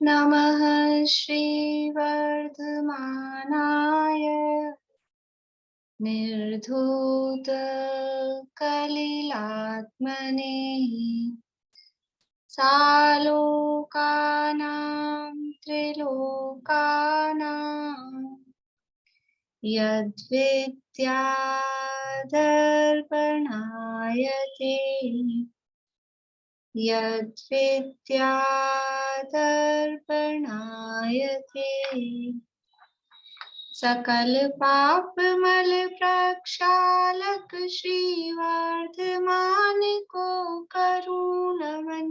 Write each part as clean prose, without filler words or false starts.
नमः श्रीवर्धमानाय निर्धूतकलिलात्मने सालोकानां त्रिलोकानां यद्विद्यादर्पणाय ते यद्विद्यादर्पणाय ते सकल पाप मल प्रक्षालक श्रीवर्धमान को करुण मन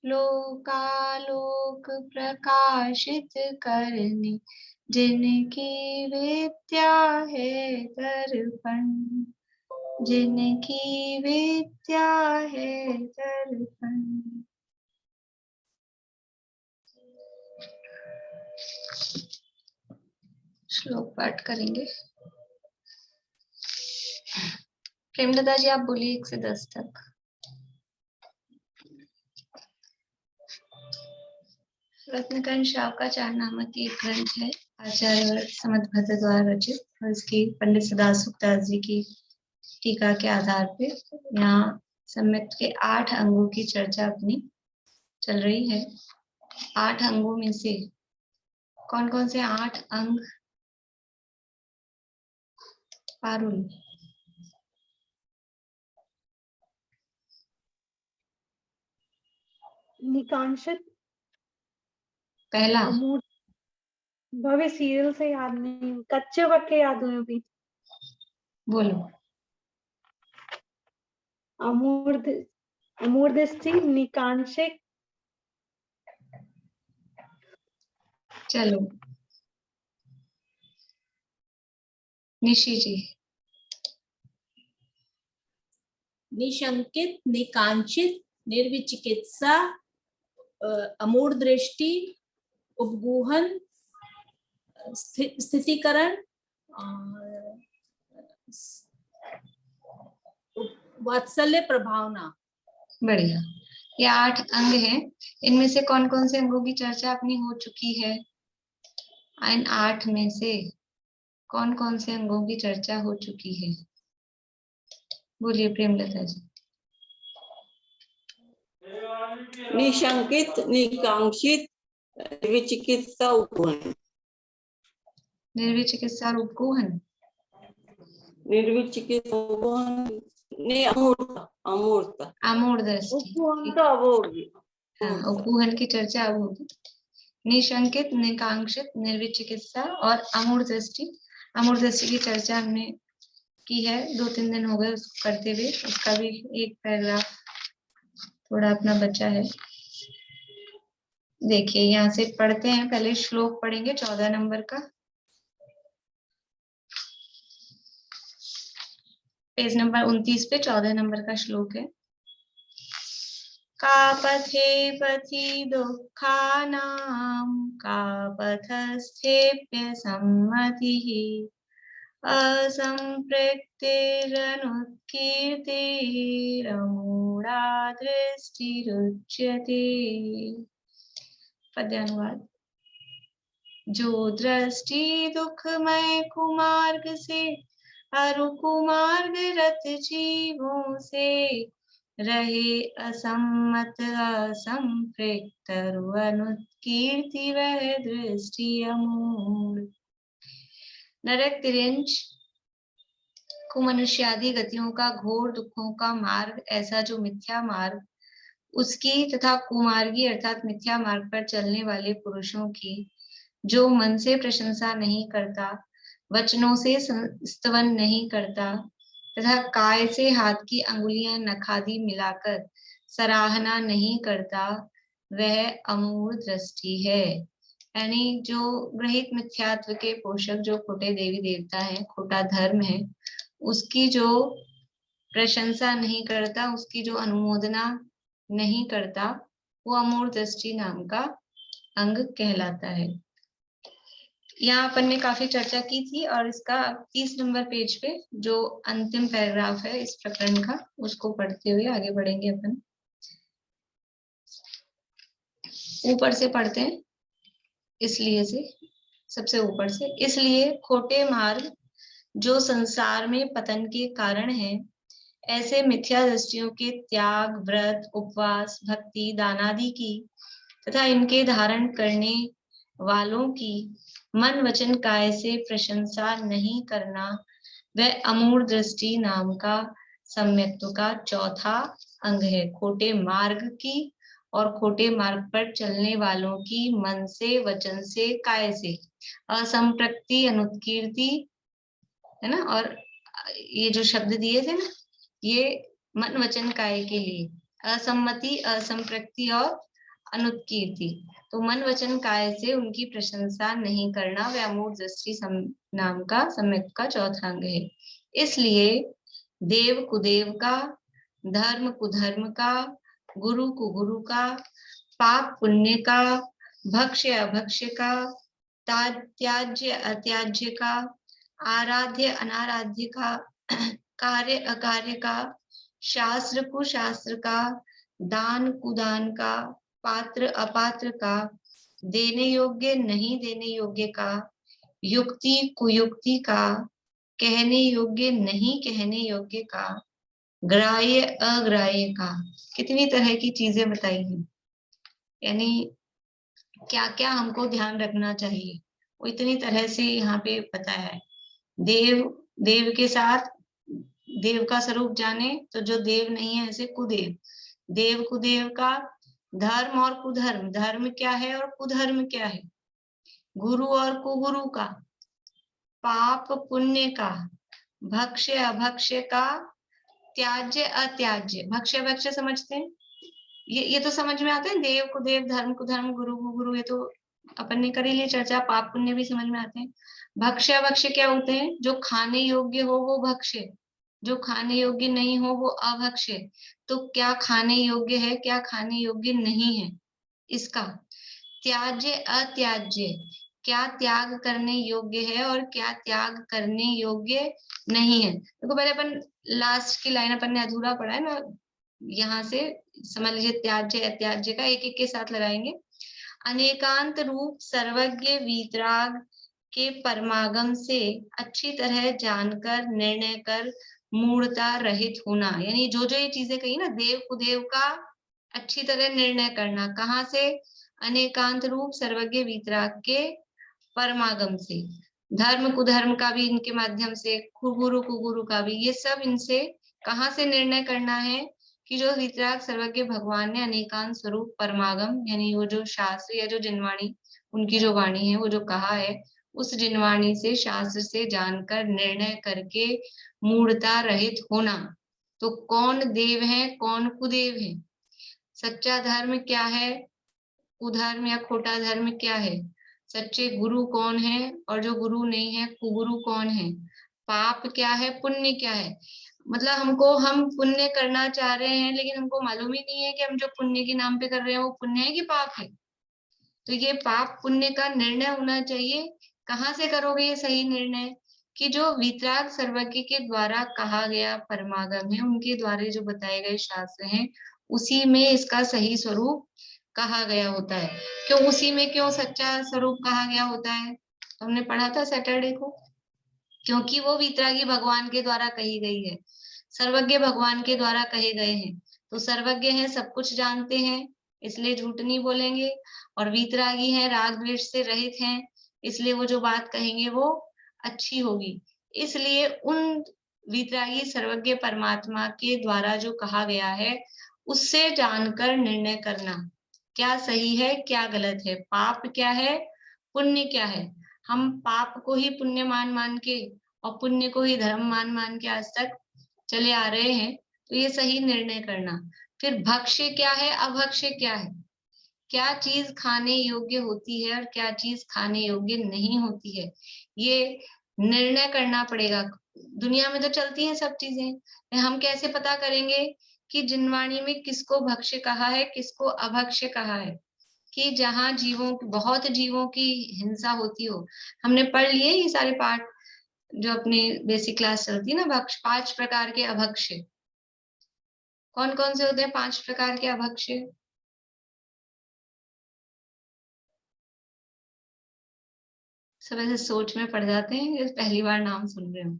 लोकालोक प्रकाशित करने जिनकी विद्या है दर्पण जिनकी विद्या है दर्पण। श्लोक पाठ करेंगे। प्रेमलता जी आप बोलिए 1 से 10 तक। रत्नकर्ण शावकाचार्य नामक एक ग्रंथ है आचार्य समदभद्र द्वारा रचित, और इसकी पंडित सदाशिवदास जी की टीका के आधार पे यहाँ सम्यक के 8 अंगों की चर्चा अपनी चल रही है। 8 अंगों में से कौन कौन से 8 अंग? पारुल निकांक्षित पहला। भव्य सीरियल से याद नहीं, कच्चे पक्के याद हुए अभी। बोलो। अमूर्दृष्टि, निकांक्षिक। चलो निशी जी। निशंकित, निकांक्षित, निर्विचिकित्सा, अमूढ़ दृष्टि, उपगूहन, स्थितिकरण, वात्सल्य प्रभावना। बढ़िया। ये 8 अंग हैं। इनमें से कौन कौन से अंगों की चर्चा अपनी हो चुकी है? इन 8 में से कौन कौन से अंगों की चर्चा हो चुकी है? बोलिए प्रेमलता जी। निशंकित, निकांक्षित, निर्विचिकित्सा, उपगूहन। निर्विचिकित्सा और उपगूहन। निर्विचिकित्सा, उपगूहन ने अमूर्त अमूढ़ दृष्टि। हाँ, उपगूहन की चर्चा अब होगी। निशंकित, निकांक्षित, निर्विचिकित्सा और अमूढ़ दृष्टि। अमूढ़ दृष्टि की चर्चा हमने की है, 2-3 दिन हो गए उसको करते हुए। उसका भी एक पैराग्राफ थोड़ा अपना बचा है। देखिए यहाँ से पढ़ते हैं। पहले श्लोक पढ़ेंगे 14 नंबर का, पेज नंबर 29 पे 14 नंबर का श्लोक है। का पथे पथि दुःखानां का पथस्थेप्य सम्मतिः असंपृक्तिरनुत्कीर्तिरमूढा दृष्टिरुच्यते। पद्यानुवाद। जो दृष्टि दुखमय कुमार्ग से अरु कुमार्ग रत जीवों से रहे असम्मत असंपृक्त अनुत्कीर्ति वह दृष्टि अमूढ़। नरक, तिर्यंच, कुमनुष्यादि गतियों का, घोर दुखों का मार्ग, ऐसा जो मिथ्या मार्ग, उसकी तथा कुमार्गी अर्थात मिथ्या मार्ग पर चलने वाले पुरुषों की जो मन से प्रशंसा नहीं करता, वचनों से स्तवन नहीं करता तथा काय से हाथ की अंगुलियां नखादि मिलाकर सराहना नहीं करता, वह अमूढ़ दृष्टि है। यानी जो ग्रहित मिथ्यात्व के पोषक जो खोटे देवी देवता है, खोटा धर्म है, उसकी जो प्रशंसा नहीं करता, उसकी जो अनुमोदना नहीं करता, वो अमूढ़ दृष्टि नाम का अंग कहलाता है। यहाँ अपन ने काफी चर्चा की थी, और इसका 30 नंबर पेज पे जो अंतिम पैराग्राफ है इस प्रकरण का, उसको पढ़ते हुए आगे बढ़ेंगे अपन। ऊपर से पढ़ते हैं, इसलिए से सबसे ऊपर से। इसलिए खोटे मार्ग जो संसार में पतन के कारण है, ऐसे मिथ्या दृष्टियों के त्याग, व्रत, उपवास, भक्ति, दानादि की तथा इनके धारण करने वालों की मन वचन काय से प्रशंसा नहीं करना, वह अमूढ़ दृष्टि नाम का सम्यक्त्व का चौथा अंग है। खोटे मार्ग की और खोटे मार्ग पर चलने वालों की मन से, वचन से, काय से असंप्रक्ति, अनुत्कीर्ति, है ना, और ये जो शब्द दिए थे ना, ये मन वचन काय के लिए असम्मति, असंप्रक्ति और अनुत्कीर्ति। तो मन वचन काय से उनकी प्रशंसा नहीं करना, वह अमूढ़ दृष्टि नाम का सम्यक का चौथा अंग है। इसलिए देव कुदेव का, धर्म कुधर्म का, गुरु कुगुरु का, पाप पुण्य का, भक्ष्य अभक्ष्य का, त्याज्य अत्याज्य का, आराध्य अनाराध्य का, कार्य अकार्य का, शास्त्र कुशास्त्र का, दान कुदान का, पात्र अपात्र का, देने योग्य नहीं देने योग्य का, युक्ति कुयुक्ति का, कहने योग्य नहीं कहने योग्य का, ग्राह्य अग्राह्य का। कितनी तरह की चीजें बताई हैं, यानी क्या क्या हमको ध्यान रखना चाहिए, वो इतनी तरह से यहाँ पे बताया है। देव, देव के साथ देव का स्वरूप जाने, तो जो देव नहीं है ऐसे कुदेव, देव कुदेव का, धर्म और कुधर्म, धर्म क्या है और कुधर्म क्या है, गुरु और कुगुरु का, पाप पुण्य का, भक्ष्य अभक्ष्य का, त्याज्य अत्याज्य। भक्ष्य भक्ष्य समझते हैं, ये तो समझ में आते हैं, देव कुदेव, धर्म कुधर्म, गुरु कुगुरु, ये तो अपन ने कर ही लिया चर्चा। पाप पुण्य भी समझ में आते हैं। भक्ष्य अभक्ष्य क्या होते हैं, जो खाने योग्य हो वो भक्ष्य, जो खाने योग्य नहीं हो वो अभक्ष्य। तो क्या खाने योग्य है, क्या खाने योग्य नहीं है, इसका। त्याज्य अत्याज्य, क्या त्याग करने योग्य है और क्या त्याग करने योग्य नहीं है। देखो पहले अपन लास्ट की लाइन अपन ने अधूरा पढ़ा है ना, यहाँ से समझ लीजिए त्याज्य अत्याज्य का एक एक के साथ लगाएंगे। अनेकांत रूप सर्वज्ञ वीतराग के परमागम से अच्छी तरह जानकर निर्णय कर मूढ़ता रहित होना, यानी जो जो ये चीजें कही ना, देव कुदेव का अच्छी तरह निर्णय करना, कहाँ से, अनेकांत रूप सर्वज्ञ वीतराग के परमागम से, धर्म कुधर्म का भी इनके माध्यम से, कुगुरु कुगुरु का भी, ये सब इनसे कहाँ से निर्णय करना है कि जो वीतराग सर्वज्ञ भगवान ने अनेकांत स्वरूप परमागम, यानी वो जो शास्त्र या जो जिनवाणी, उनकी जो वाणी है, वो जो कहा है, उस जिनवाणी से, शास्त्र से जानकर निर्णय करके मूढ़ता रहित होना। तो कौन देव है, कौन कुदेव है, सच्चा धर्म क्या है, कुधर्म या खोटा धर्म क्या है, सच्चे गुरु कौन है और जो गुरु नहीं है कुगुरु कौन है, पाप क्या है, पुण्य क्या है। मतलब हम पुण्य करना चाह रहे हैं, लेकिन हमको मालूम ही नहीं है कि हम जो पुण्य के नाम पे कर रहे हैं वो पुण्य है कि पाप है। तो ये पाप पुण्य का निर्णय होना चाहिए। कहाँ से करोगे ये सही निर्णय, कि जो वीतराग सर्वज्ञ के द्वारा कहा गया परमागम है, उनके द्वारा जो बताए गए शास्त्र हैं, उसी में इसका सही स्वरूप कहा गया होता है। क्यों उसी में, क्यों सच्चा स्वरूप कहा गया होता है, हमने पढ़ा था सैटरडे को, क्योंकि वो वीतरागी भगवान के द्वारा कही गई है, सर्वज्ञ भगवान के द्वारा कहे गए हैं। तो सर्वज्ञ हैं, सब कुछ जानते हैं, इसलिए झूठ नहीं बोलेंगे, और वीतरागी हैं, राग द्वेष से रहित हैं, इसलिए वो जो बात कहेंगे वो अच्छी होगी। इसलिए उन वीतरागी सर्वज्ञ परमात्मा के द्वारा जो कहा गया है, उससे जानकर निर्णय करना, क्या सही है क्या गलत है, पाप क्या है पुण्य क्या है। हम पाप को ही पुण्य मान मान के और पुण्य को ही धर्म मान मान के आज तक चले आ रहे हैं, तो ये सही निर्णय करना। फिर भक्ष्य क्या है, अभक्ष्य क्या है, क्या चीज खाने योग्य होती है और क्या चीज खाने योग्य नहीं होती है, ये निर्णय करना पड़ेगा। दुनिया में तो चलती हैं सब चीजें, हम कैसे पता करेंगे कि जिनवाणी में किसको भक्ष्य कहा है, किसको अभक्ष्य कहा है। कि जहाँ बहुत जीवों की हिंसा होती हो, हमने पढ़ लिए ये सारे पाठ जो अपने बेसिक क्लास चलती है ना, 5 प्रकार के अभक्ष्य, कौन कौन से होते हैं 5 प्रकार के अभक्ष्य, सब ऐसे सोच में पड़ जाते हैं कि पहली बार नाम सुन रहे हो।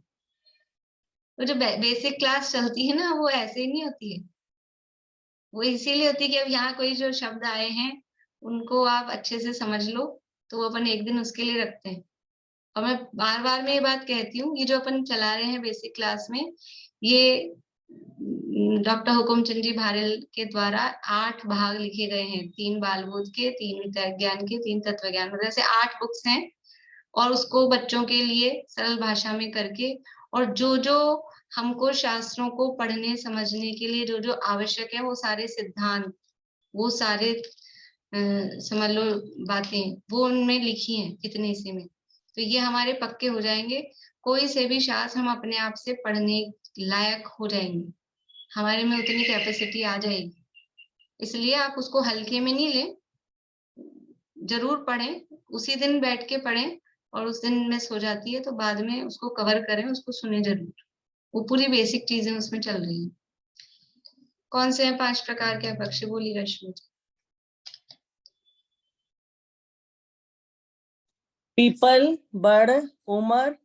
वो जो बेसिक क्लास चलती है ना, वो ऐसे ही नहीं होती है। वो इसीलिए होती है कि अब यहाँ कोई जो शब्द आए हैं उनको आप अच्छे से समझ लो, तो वो अपन एक दिन उसके लिए रखते हैं। और मैं बार बार में ये बात कहती हूँ, ये जो अपन चला रहे हैं बेसिक क्लास में, ये डॉक्टर हुकुमचंद जी भारेल के द्वारा 8 भाग लिखे गए हैं, 3 बाल बोध के, 3 विज्ञान के, 3 तत्व ज्ञान, मतलब ऐसे 8 बुक्स हैं। और उसको बच्चों के लिए सरल भाषा में करके, और जो जो हमको शास्त्रों को पढ़ने समझने के लिए जो जो आवश्यक है, वो सारे सिद्धांत, वो सारे समझ लो बातें, वो उनमें लिखी हैं इतने से में। तो ये हमारे पक्के हो जाएंगे। कोई से भी शास्त्र हम अपने आप से पढ़ने लायक हो जाएंगे, हमारे में उतनी कैपेसिटी आ जाएगी। इसलिए आप उसको हल्के में नहीं लें, जरूर पढ़ें, उसी दिन बैठ के पढ़ें, और उस दिन मिस हो जाती है तो बाद में उसको कवर करें, उसको सुने जरूर। वो पूरी बेसिक चीजें उसमें चल रही हैं। कौन से हैं 5 प्रकार के अपक्ष? बोली रश्मि। पीपल, बड़, उमर,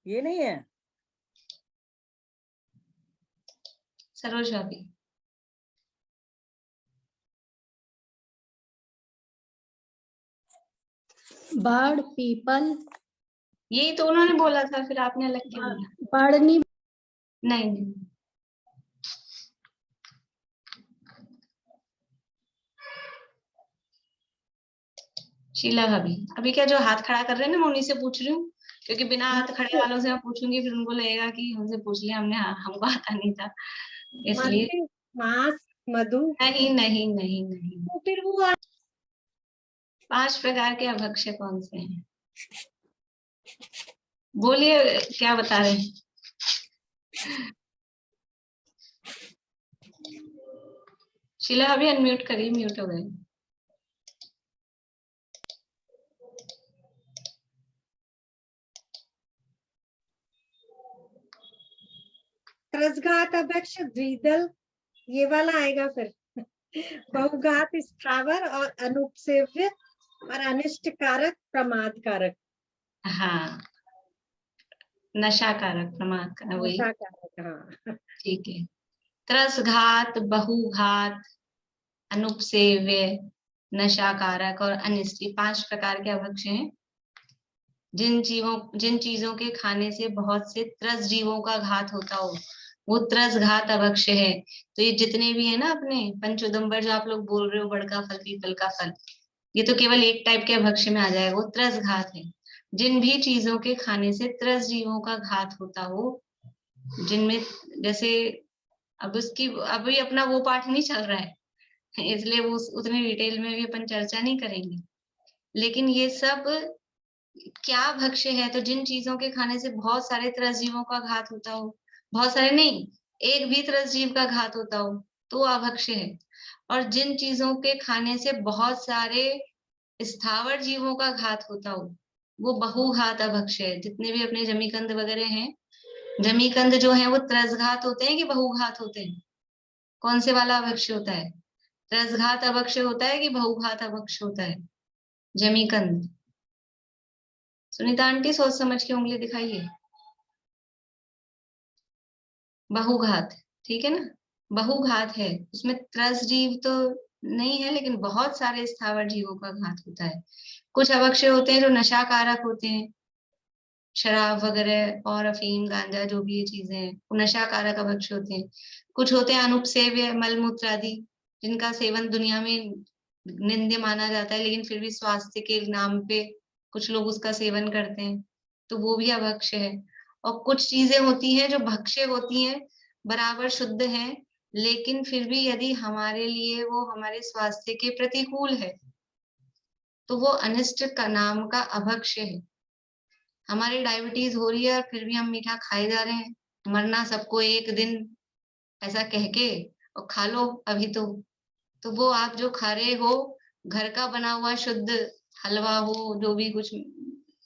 ये नहीं है? सरोज भाभी। बड़, पीपल, यही तो उन्होंने बोला था, फिर आपने अलग क्या बोला? बड़ नहीं, नहीं। शीला भाभी, अभी क्या जो हाथ खड़ा कर रहे हैं ना, मैं उन्हीं से पूछ रही हूँ, क्योंकि बिना हाथ खड़े वालों से मैं पूछूंगी फिर उनको लगेगा कि हमसे पूछ लिया, हमको आता नहीं था, इसलिए। मांस, मधु। नहीं नहीं नहीं नहीं। तो फिर वो 5 प्रकार के अभक्ष्य कौन से हैं? बोलिए, क्या बता रहे हैं? शीला भाभी अनम्यूट करिए, म्यूट हो गए। त्रसघात अभक्ष द्विदल, ये वाला आएगा फिर। बहुघात स्थावर और अनुपसेव्य और अनिष्ट कारक प्रमाद कारक। हाँ, नशा कारक, प्रमाद कारक, वही नशा कारक, हाँ। ठीक है। त्रसघात, बहुघात, अनुपसेव्य, नशा कारक और अनिष्ट, 5 प्रकार के अभक्ष्य हैं। जिन चीजों के खाने से बहुत से त्रस जीवों का घात होता हो, वो त्रस घात अभक्ष्य है। तो ये जितने भी है ना अपने पंचोदम्बर जो आप लोग बोल रहे हो, बड़का फल, पीपल का फल, ये तो केवल एक टाइप के अभक्ष्य में आ जाएगा, वो त्रस घात है। जिन भी चीजों के खाने से त्रस जीवों का घात होता हो, जिनमें जैसे अब उसकी अभी अपना वो पाठ नहीं चल रहा है, इसलिए वो उतनी डिटेल में भी अपन चर्चा नहीं करेंगे। लेकिन ये सब क्या भक्ष्य है? तो जिन चीजों के खाने से बहुत सारे त्रस जीवों का घात होता हो, बहुत सारे नहीं, एक भी त्रस जीव का घात होता हो, तो अभक्ष्य है। और जिन चीजों के खाने से बहुत सारे स्थावर जीवों का घात होता हो, वो बहुघात अभक्ष्य है। जितने भी अपने जमीकंद वगैरह हैं, जमीकंद जो है वो त्रसघात होते हैं कि बहुघात होते हैं? कौन से वाला अभक्ष्य होता है? त्रसघात अभक्ष्य होता है कि बहुघात अभक्ष्य होता है? जमीकंद। सुनीता आंटी सोच समझ के उंगली दिखाइए। बहुघात, ठीक है ना? बहुघात है, उसमें त्रस जीव तो नहीं है, लेकिन बहुत सारे स्थावर जीवों का घात होता है। कुछ अभक्ष्य होते हैं जो नशाकारक होते हैं, शराब वगैरह और अफीम, गांजा, जो भी ये चीजें हैं, वो नशाकारक अभक्ष्य होते हैं। कुछ होते हैं अनुपसेव्य, मलमूत्र आदि, जिनका सेवन दुनिया में निंद्य माना जाता है, लेकिन फिर भी स्वास्थ्य के नाम पे कुछ लोग उसका सेवन करते हैं, तो वो भी अभक्ष्य है। और कुछ चीजें होती हैं जो भक्ष्य होती हैं, बराबर शुद्ध हैं, लेकिन फिर भी यदि हमारे लिए वो हमारे स्वास्थ्य के प्रतिकूल है, तो वो अनिष्ट का नाम का अभक्ष्य है। हमारी डायबिटीज हो रही है और फिर भी हम मीठा खाए जा रहे हैं, मरना सबको एक दिन, ऐसा कह के, और खा लो अभी तो वो आप जो खा रहे हो, घर का बना हुआ शुद्ध हलवा हो, जो भी कुछ,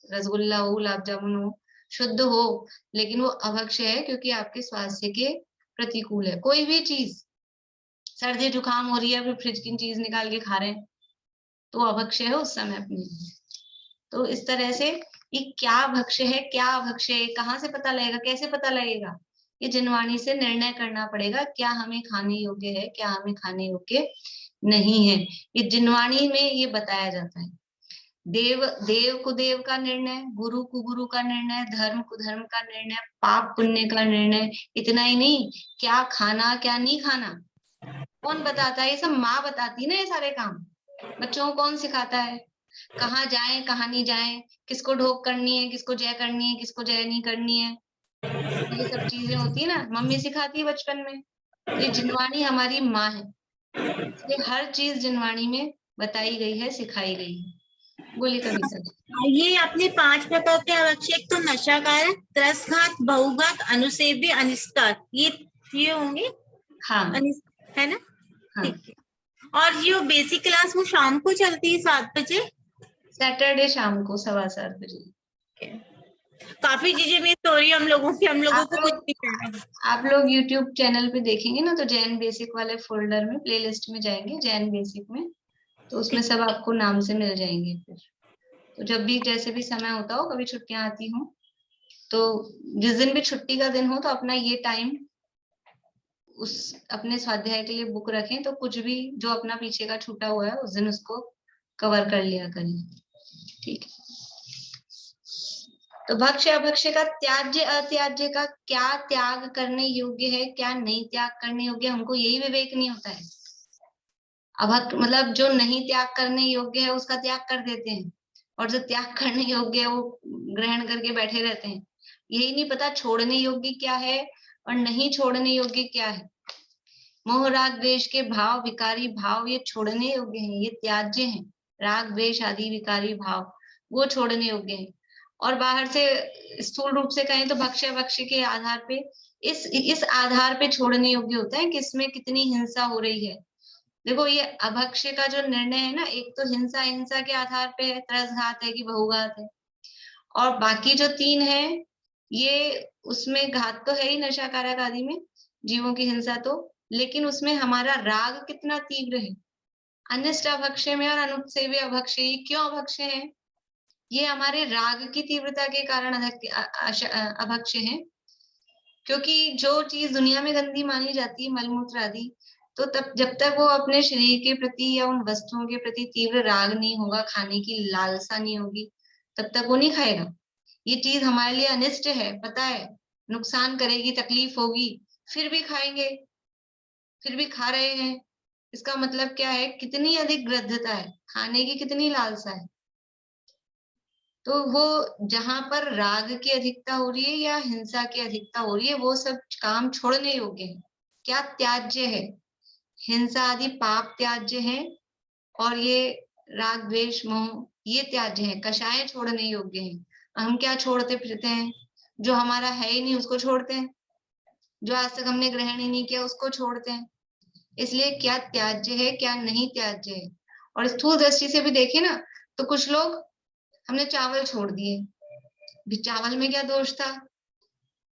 रसगुल्ला हो, गुलाब जामुन हो, शुद्ध हो, लेकिन वो अभक्ष्य है, क्योंकि आपके स्वास्थ्य के प्रतिकूल है। कोई भी चीज, सर्दी जुकाम हो रही है, फिर फ्रिज की चीज निकाल के खा रहे हैं, तो अभक्ष्य है उस समय अपने। तो इस तरह से ये क्या भक्ष्य है, क्या अभक्ष्य है, कहाँ से पता लगेगा, कैसे पता लगेगा? ये जिनवाणी से निर्णय करना पड़ेगा, क्या हमें खाने योग्य है, क्या हमें खाने योग्य नहीं है। ये जिनवाणी में ये बताया जाता है। देव देव को देव का निर्णय, गुरु को गुरु का निर्णय, धर्म को धर्म का निर्णय, पाप पुण्य का निर्णय। इतना ही नहीं, क्या खाना क्या नहीं खाना कौन बताता है? ये सब माँ बताती है ना, ये सारे काम बच्चों को कौन सिखाता है? कहाँ जाएं कहाँ नहीं जाएं, किसको ढोक करनी है, किसको जय करनी है, किसको जय नहीं करनी है, ये सब चीजें होती है ना, मम्मी सिखाती है बचपन में। तो ये जिनवाणी हमारी माँ है, इसलिए हर चीज जिनवाणी में बताई गई है, सिखाई गई है। बोलिए कविता जी। ये आपने 5 प्रकार के अभक्ष्य, एक तो नशाकारक, त्रसघात, बहुघात, अनुसेव्य, अनिष्टकार, ये होंगे। हाँ है ना? हाँ। ठीक है। और जो बेसिक क्लास वो शाम को चलती है 7 बजे, सैटरडे शाम को 7:15 बजे। काफी चीजें मिस हो रही है हम लोगों को कुछ नहीं करना। आप लोग YouTube चैनल पे देखेंगे ना, तो जैन बेसिक वाले फोल्डर में प्लेलिस्ट में जाएंगे, जैन बेसिक में, तो उसमें सब आपको नाम से मिल जाएंगे। फिर तो जब भी जैसे भी समय होता हो, कभी छुट्टियां आती हो, तो जिस दिन भी छुट्टी का दिन हो, तो अपना ये टाइम उस अपने स्वाध्याय के लिए बुक रखें, तो कुछ भी जो अपना पीछे का छूटा हुआ है उस दिन उसको कवर कर लिया करें। ठीक है। तो भक्ष्य अभक्ष्य का, त्याज्य अत्याज्य का, क्या त्याग करने योग्य है, क्या नहीं त्याग करने योग्य, हमको यही विवेक नहीं होता है। मतलब जो नहीं त्याग करने योग्य है उसका त्याग कर देते हैं, और जो त्याग करने योग्य है वो ग्रहण करके बैठे रहते हैं। यही नहीं पता छोड़ने योग्य क्या है और नहीं छोड़ने योग्य क्या है। मोह राग द्वेष के भाव, विकारी भाव, ये छोड़ने योग्य हैं, ये त्याज्य हैं। राग द्वेष आदि विकारी भाव वो छोड़ने योग्य हैं। और बाहर से स्थूल रूप से कहें तो भक्ष्य भक्ष्य के आधार पे, इस आधार पे छोड़ने योग्य होता है कि इसमें कितनी हिंसा हो रही है। देखो, ये अभक्ष्य का जो निर्णय है ना, एक तो हिंसा के आधार पे है, त्रसघात है कि बहुघात है, और बाकी जो 3 है ये उसमें घात तो है ही, नशाकारक आदि में जीवों की हिंसा तो, लेकिन उसमें हमारा राग कितना तीव्र है। अनिष्ट अभक्ष्य में और अनुपसेव्य अभक्ष्य, ये क्यों अभक्ष्य है? ये हमारे राग की तीव्रता के कारण अभक्ष्य है। क्योंकि जो चीज दुनिया में गंदी मानी जाती है, मलमूत्र आदि, तो तब जब तक वो अपने शरीर के प्रति या उन वस्तुओं के प्रति तीव्र राग नहीं होगा, खाने की लालसा नहीं होगी, तब तक वो नहीं खाएगा। ये चीज हमारे लिए अनिष्ट है, पता है, नुकसान करेगी, तकलीफ होगी, फिर भी खाएंगे, फिर भी खा रहे हैं। इसका मतलब क्या है? कितनी अधिक ग्रद्धता है, खाने की कितनी लालसा है। तो वो जहां पर राग की अधिकता हो रही है या हिंसा की अधिकता हो रही है, वो सब काम छोड़ने योग्य है। क्या त्याज्य है? हिंसा आदि पाप त्याज्य है, और ये राग द्वेष मोह ये त्याज्य है। कषाय छोड़ने योग्य है। हम क्या छोड़ते फिरते हैं? जो हमारा है ही नहीं उसको छोड़ते हैं, जो आज तक हमने ग्रहण ही नहीं किया उसको छोड़ते हैं। इसलिए क्या त्याज्य है, क्या नहीं त्याज्य है। और स्थूल दृष्टि से भी देखें ना, तो कुछ लोग, हमने चावल छोड़ दिए, भी चावल में क्या दोष था?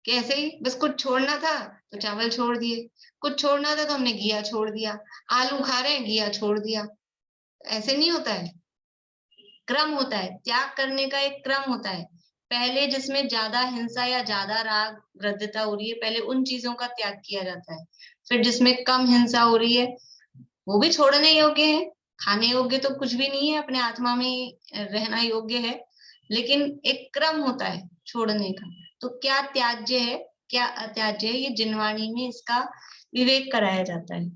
कैसे ही बस कुछ छोड़ना था तो चावल छोड़ दिए, कुछ छोड़ना था तो हमने घिया छोड़ दिया, आलू खा रहे हैं घिया छोड़ दिया। ऐसे नहीं होता है, क्रम होता है, त्याग करने का एक क्रम होता है। पहले जिसमें ज्यादा हिंसा या ज्यादा राग ग्रद्धता हो रही है, पहले उन चीजों का त्याग किया जाता है। फिर जिसमें कम हिंसा हो रही है वो भी छोड़ने योग्य है। खाने योग्य तो कुछ भी नहीं है, अपने आत्मा में रहना योग्य है, लेकिन एक क्रम होता है छोड़ने का। तो क्या त्याज्य है, क्या अत्याज्य है, ये जिनवाणी में इसका विवेक कराया जाता है।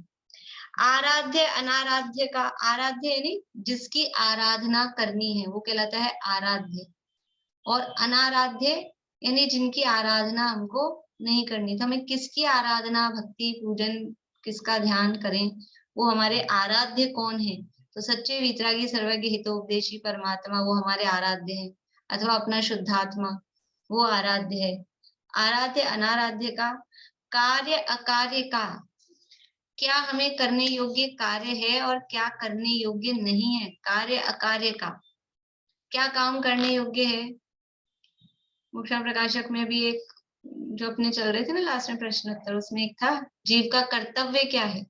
आराध्य अनाराध्य का, आराध्य यानी जिसकी आराधना करनी है वो कहलाता है आराध्य, और अनाराध्य यानी जिनकी आराधना हमको नहीं करनी। तो हमें किसकी आराधना, भक्ति, पूजन, किसका ध्यान करें, वो हमारे आराध्य कौन है? तो सच्चे वीतरागी सर्वज्ञ हितोपदेशी परमात्मा वो हमारे आराध्य है, अथवा अपना शुद्धात्मा वो आराध्य है। आराध्य अनाराध्य का, कार्य अकार्य का, क्या हमें करने योग्य कार्य है और क्या करने योग्य नहीं है। कार्य अकार्य का, क्या काम करने योग्य है। भूषण प्रकाशक में भी एक जो अपने चल रहे थे ना लास्ट में प्रश्न उत्तर, उसमें एक था जीव का कर्तव्य क्या है।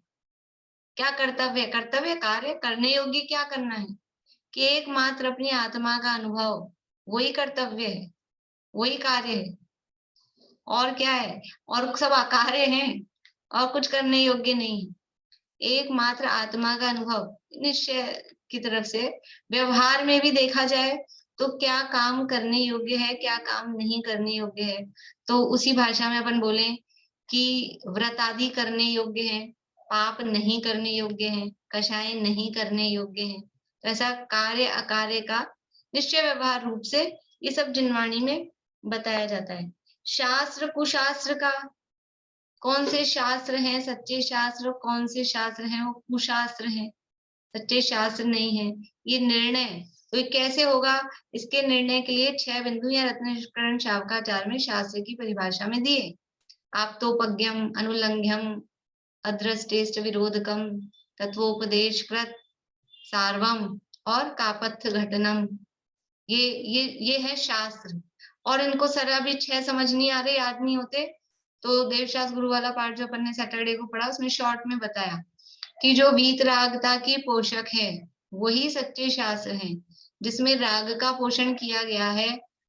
क्या कर्तव्य? कर्तव्य कार्य करने योग्य क्या करना है, कि एकमात्र अपनी आत्मा का अनुभव वही कर्तव्य है, वही कार्य है। और क्या है? और सब अकार्य हैं और कुछ करने योग्य नहीं। एकमात्र आत्मा का अनुभव निश्चय की तरफ से व्यवहार में भी देखा जाए तो क्या काम करने योग्य है, क्या काम नहीं करने योग्य है। तो उसी भाषा में अपन बोले कि व्रत आदि करने योग्य है, पाप नहीं करने योग्य है, कषाय नहीं करने योग्य है। तो ऐसा कार्य अकार्य का निश्चय व्यवहार रूप से ये सब जिनवाणी में बताया जाता है। शास्त्र कुशास्त्र का, कौन से शास्त्र हैं सच्चे शास्त्र, कौन से शास्त्र हैं वो कुशास्त्र हैं, सच्चे शास्त्र नहीं है, ये निर्णय तो ये कैसे होगा? इसके निर्णय के लिए 6 बिंदु या रत्नकरण शावकाचार्य में शास्त्र की परिभाषा में दिए। आप्तोपज्ञम, अनुलंघ्यम, अदृष्टेष्ट विरोधकम, तत्वोपदेशकृत सार्वम और कापथ्य घटनम। ये है शास्त्र। और इनको सारा भी 6 समझ नहीं आ रहे, याद नहीं होते, तो देवशास्त्र गुरु वाला पार्ट जो अपन ने सैटरडे को पढ़ा उसमें शॉर्ट में बताया कि जो वीतरागता की पोषक है वही सच्चे शास्त्र हैं। जिसमें राग का पोषण किया गया है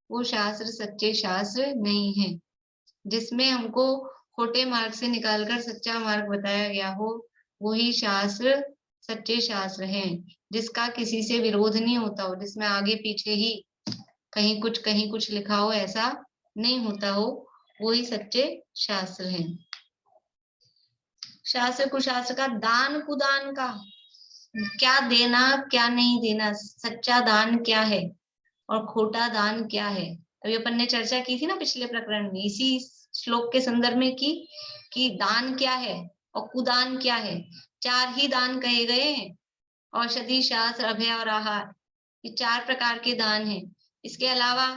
वो शास्त्र सच्चे शास्त्र नहीं है। जिसमें हमको खोटे मार्ग से निकालकर सच्चा मार्ग बताया गया हो वही शास्त्र सच्चे शास्त्र हैं। जिसका किसी से विरोध नहीं होता हो, जिसमें आगे पीछे ही कहीं कुछ लिखा हो, ऐसा नहीं होता हो, वही सच्चे शास्त्र हैं। शास्त्र कुशास्त्र का दान कुदान का, क्या देना क्या नहीं देना, सच्चा दान क्या है और खोटा दान क्या है। अभी अपन ने चर्चा की थी ना पिछले प्रकरण में, इसी श्लोक के संदर्भ में कि दान क्या है और कुदान क्या है। 4 ही दान कहे गए हैं, औषधि, शास्त्र, अभय और आहार, ये 4 प्रकार के दान हैं। इसके अलावा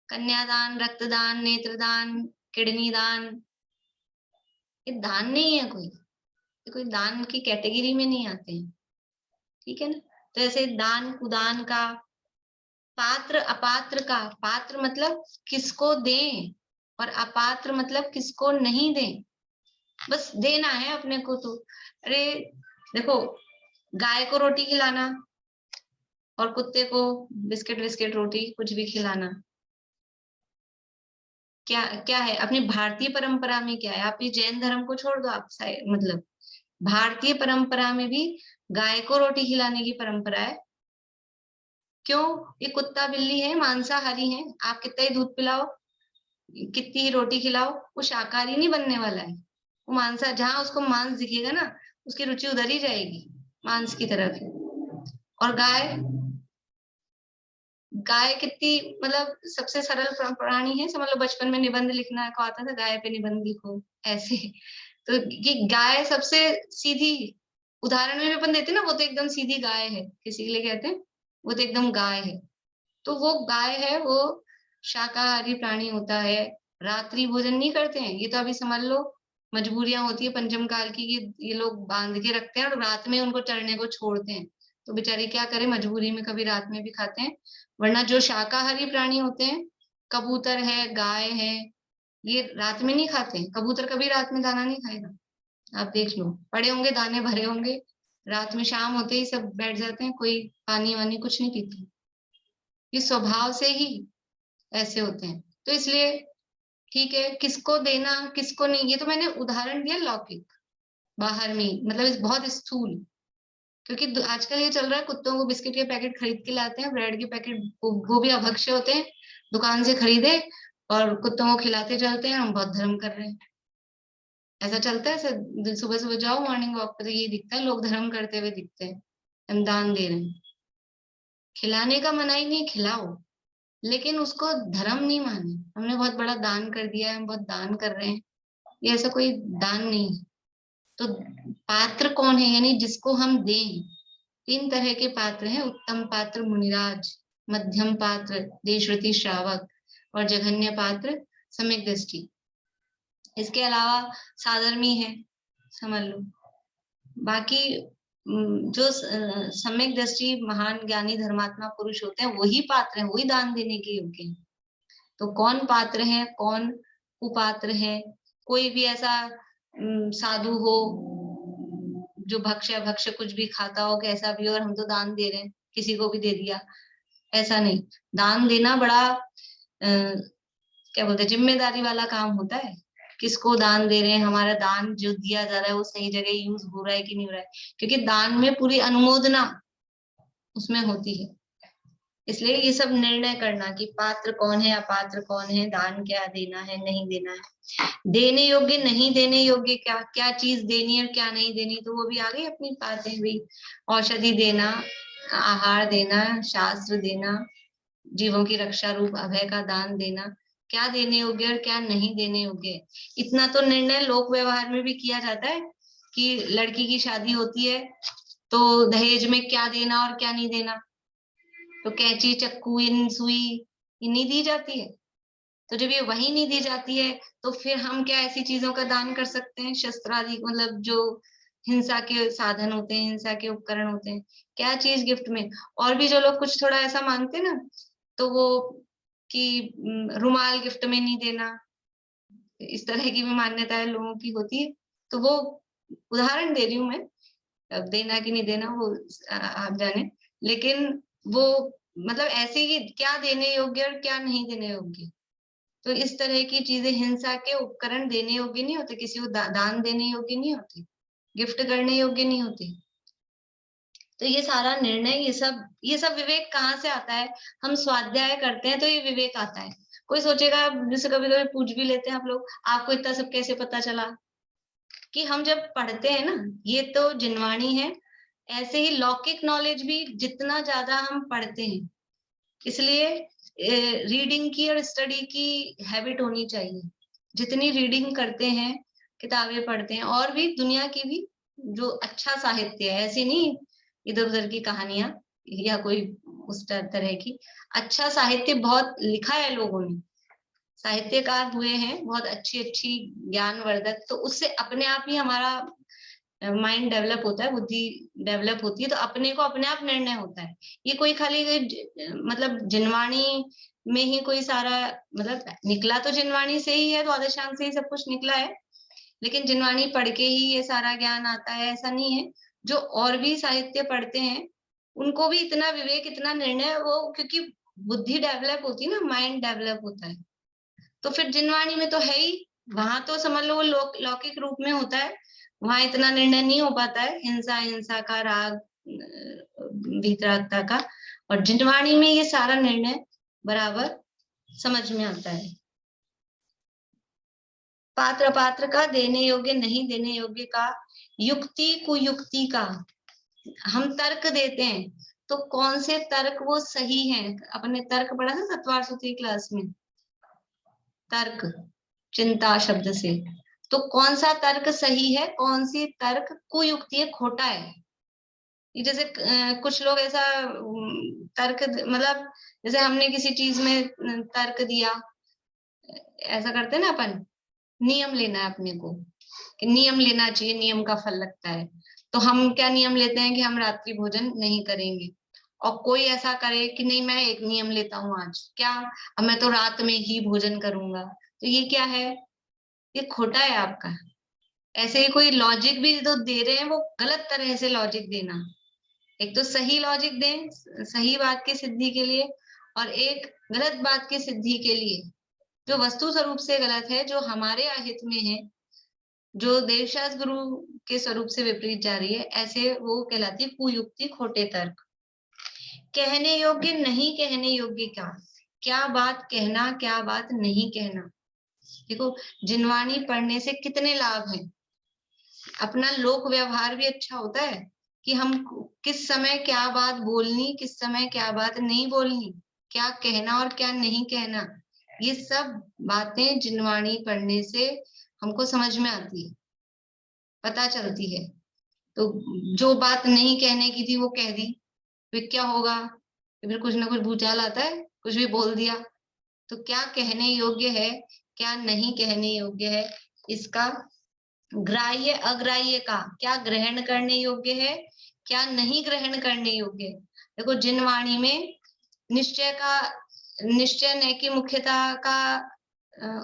कन्यादान, रक्तदान, नेत्रदान, किडनी दान, ये दान नहीं है, कोई दान की कैटेगरी में नहीं आते हैं, ठीक है ना। तो ऐसे दान कुदान का, पात्र अपात्र का, पात्र मतलब किसको दें और अपात्र मतलब किसको नहीं दें, बस देना है अपने को। तो अरे देखो, गाय को रोटी खिलाना और कुत्ते को बिस्किट रोटी कुछ भी खिलाना, क्या क्या है अपनी भारतीय परंपरा में क्या है। आप ये जैन धर्म को छोड़ दो, आप मतलब भारतीय परंपरा में भी गाय को रोटी खिलाने की परंपरा है। क्यों? ये कुत्ता बिल्ली है, मांसाहारी है, आप कितना ही दूध पिलाओ, कितनी ही रोटी खिलाओ, वो शाकाहारी नहीं बनने वाला है। वो मांसा, जहां उसको मांस दिखेगा ना उसकी रुचि उधर ही जाएगी, मांस की तरफ। और गाय कितनी मतलब सबसे सरल प्राणी है। समझ लो बचपन में निबंध लिखना को आता था, गाय पे निबंध लिखो ऐसे। तो ये गाय सबसे सीधी, उदाहरण में भी अपन देते ना, वो तो एकदम सीधी गाय है, किसी के लिए कहते हैं वो तो एकदम गाय है। तो वो गाय है, वो शाकाहारी प्राणी होता है, रात्रि भोजन नहीं करते हैं। ये तो अभी समझ लो मजबूरियां होती है पंचम काल की, ये लोग बांध के रखते हैं और रात में उनको चरने को छोड़ते हैं। तो बेचारे क्या करें, मजबूरी में कभी रात में भी खाते हैं। वरना जो शाकाहारी प्राणी होते हैं, कबूतर है, गाय है, ये रात में नहीं खाते हैं। कबूतर कभी रात में दाना नहीं खाएगा, आप देख लो, पड़े होंगे दाने भरे होंगे, रात में शाम होते ही सब बैठ जाते हैं, कोई पानी वानी कुछ नहीं पीते। ये स्वभाव से ही ऐसे होते हैं। तो इसलिए ठीक है, किसको देना किसको नहीं, ये तो मैंने उदाहरण दिया लौकिक, बाहर में मतलब बहुत स्थूल। क्योंकि आजकल ये चल रहा है, कुत्तों को बिस्किट के पैकेट खरीद के लाते हैं, ब्रेड के पैकेट, वो भी अभक्ष्य होते हैं, दुकान से खरीदे और कुत्तों को खिलाते चलते हैं। हम बहुत धर्म कर रहे हैं, ऐसा चलता है। सुबह सुबह जाओ मॉर्निंग वॉक पे तो ये दिखता है, लोग धर्म करते हुए दिखते हैं, हम दान दे रहे हैं। खिलाने का मनाही नहीं, खिलाओ, लेकिन उसको धर्म नहीं माने। हमने बहुत बड़ा दान कर दिया है, हम बहुत दान कर रहे हैं, ये ऐसा कोई दान नहीं। तो पात्र कौन है, यानी जिसको हम दें। 3 तरह के पात्र हैं, उत्तम पात्र मुनिराज, मध्यम पात्र देशरति श्रावक और जघन्य पात्र सम्यक दृष्टि। इसके अलावा साधर्मी है, समझ लो। बाकी जो सम्यक दृष्टि महान ज्ञानी धर्मात्मा पुरुष होते हैं वही पात्र हैं, वही दान देने के योग्य हैं। तो कौन पात्र है कौन कुपात्र है? कोई भी ऐसा साधु हो जो भक्ष्य कुछ भी खाता हो, कैसा भी हो, और हम तो दान दे रहे हैं, किसी को भी दे दिया, ऐसा नहीं। दान देना बड़ा क्या बोलते हैं, जिम्मेदारी वाला काम होता है। किसको दान दे रहे हैं, हमारा दान जो दिया जा रहा है वो सही जगह यूज हो रहा है कि नहीं हो रहा है, क्योंकि दान में पूरी अनुमोदना उसमें होती है। इसलिए ये सब निर्णय करना कि पात्र कौन है, अपात्र कौन है, दान क्या देना है, नहीं देना है, देने योग्य नहीं देने योग्य, क्या क्या चीज देनी और क्या नहीं देनी, तो वो भी आगे अपनी बात है भाई। औषधि देना, आहार देना, शास्त्र देना, जीवों की रक्षा रूप अभय का दान देना, क्या देने योग्य और क्या नहीं देने योग्य। इतना तो निर्णय लोक व्यवहार में भी किया जाता है कि लड़की की शादी होती है तो दहेज में क्या देना और क्या नहीं देना, तो कैंची, चक्कू, इन सुई ये नहीं दी जाती है। तो जब ये वही नहीं दी जाती है तो फिर हम क्या ऐसी चीजों का दान कर सकते हैं, शस्त्र आदि, मतलब जो हिंसा के साधन होते हैं, हिंसा के उपकरण होते हैं, क्या चीज गिफ्ट में। और भी जो लोग कुछ थोड़ा ऐसा मानते हैं ना, तो वो कि रुमाल गिफ्ट में नहीं देना, इस तरह की भी मान्यताएं लोगों की होती है। तो वो उदाहरण दे रही हूँ मैं, अब देना कि नहीं देना वो आप जाने, लेकिन वो मतलब ऐसे ही क्या देने योग्य और क्या नहीं देने योग्य। तो इस तरह की चीजें, हिंसा के उपकरण देने योग्य नहीं होते, किसी को दान देने योग्य नहीं होते, गिफ्ट करने योग्य नहीं होते। तो ये सारा निर्णय, ये सब विवेक कहाँ से आता है, हम स्वाध्याय करते हैं तो ये विवेक आता है। कोई सोचेगा, जैसे कभी कभी पूछ भी लेते हैं आप लोग, आपको इतना सब कैसे पता चला, कि हम जब पढ़ते हैं ना, ये तो जिनवाणी है, ऐसे ही लौकिक नॉलेज भी जितना ज्यादा हम पढ़ते हैं, इसलिए रीडिंग की और स्टडी की हैबिट होनी चाहिए। जितनी रीडिंग करते हैं, किताबें पढ़ते हैं, और भी दुनिया की भी जो अच्छा साहित्य है, ऐसी नहीं इधर उधर की कहानियां या कोई उस तरह की, अच्छा साहित्य बहुत लिखा है लोगों ने, साहित्यकार हुए हैं बहुत अच्छी अच्छी ज्ञानवर्धक, तो उससे अपने आप ही हमारा माइंड डेवलप होता है, बुद्धि डेवलप होती है, तो अपने को अपने आप निर्णय होता है। ये कोई खाली मतलब जिनवाणी में ही कोई सारा, मतलब निकला तो जिनवाणी से ही है, द्वादशांग से ही सब कुछ निकला है, लेकिन जिनवाणी पढ़ के ही ये सारा ज्ञान आता है ऐसा नहीं है। जो और भी साहित्य पढ़ते हैं उनको भी इतना विवेक, इतना निर्णय, वो क्योंकि बुद्धि डेवलप होती है ना, माइंड डेवलप होता है। तो फिर जिनवाणी में तो है ही, वहां तो समझ लो वो लौकिक रूप में होता है, वहां इतना निर्णय नहीं हो पाता है, हिंसा का, राग वीतरागता का, और जिनवाणी में ये सारा निर्णय बराबर समझ में आता है। पात्र पात्र का, देने योग्य नहीं देने योग्य का, युक्ति कुयुक्ति का, हम तर्क देते हैं तो कौन से तर्क वो सही हैं। अपने तर्क पढ़ा था सत्वार सूत्री क्लास में, तर्क चिंता शब्द से, तो कौन सा तर्क सही है, कौन सी तर्क कुयुक्ति है, खोटा है। जैसे कुछ लोग ऐसा तर्क, मतलब जैसे हमने किसी चीज में तर्क दिया, ऐसा करते हैं ना अपन, नियम लेना है अपने को कि नियम लेना चाहिए, नियम का फल लगता है, तो हम क्या नियम लेते हैं कि हम रात्रि भोजन नहीं करेंगे, और कोई ऐसा करे कि नहीं मैं एक नियम लेता हूँ आज, क्या अब मैं तो रात में ही भोजन करूंगा, तो ये क्या है, ये खोटा है आपका। ऐसे ही कोई लॉजिक भी तो दे रहे हैं, वो गलत तरह से लॉजिक देना, एक तो सही लॉजिक दें सही बात की सिद्धि के लिए, और एक गलत बात की सिद्धि के लिए, जो वस्तु स्वरूप से गलत है, जो हमारे अहित में है, जो देवशास्त्र गुरु के स्वरूप से विपरीत जा रही है, ऐसे वो कहलाती है कुयुक्ति, खोटे तर्क। कहने योग्य नहीं कहने योग्य का, क्या बात कहना क्या बात नहीं कहना। देखो जिनवाणी पढ़ने से कितने लाभ हैं, अपना लोक व्यवहार भी अच्छा होता है कि हम किस समय क्या बात बोलनी, किस समय क्या बात नहीं बोलनी, क्या कहना और क्या नहीं कहना, ये सब बातें जिनवाणी पढ़ने से हमको समझ में आती है, पता चलती है। तो जो बात नहीं कहने की थी वो कह दी, फिर क्या होगा, फिर कुछ ना कुछ भूचाल आता है, कुछ भी बोल दिया, तो क्या कहने योग्य है क्या नहीं कहने योग्य है, इसका ग्राह्य अग्राह्य का, क्या ग्रहण करने योग्य है क्या नहीं ग्रहण करने योग्य है। देखो जिनवाणी में निश्चय नय की मुख्यता का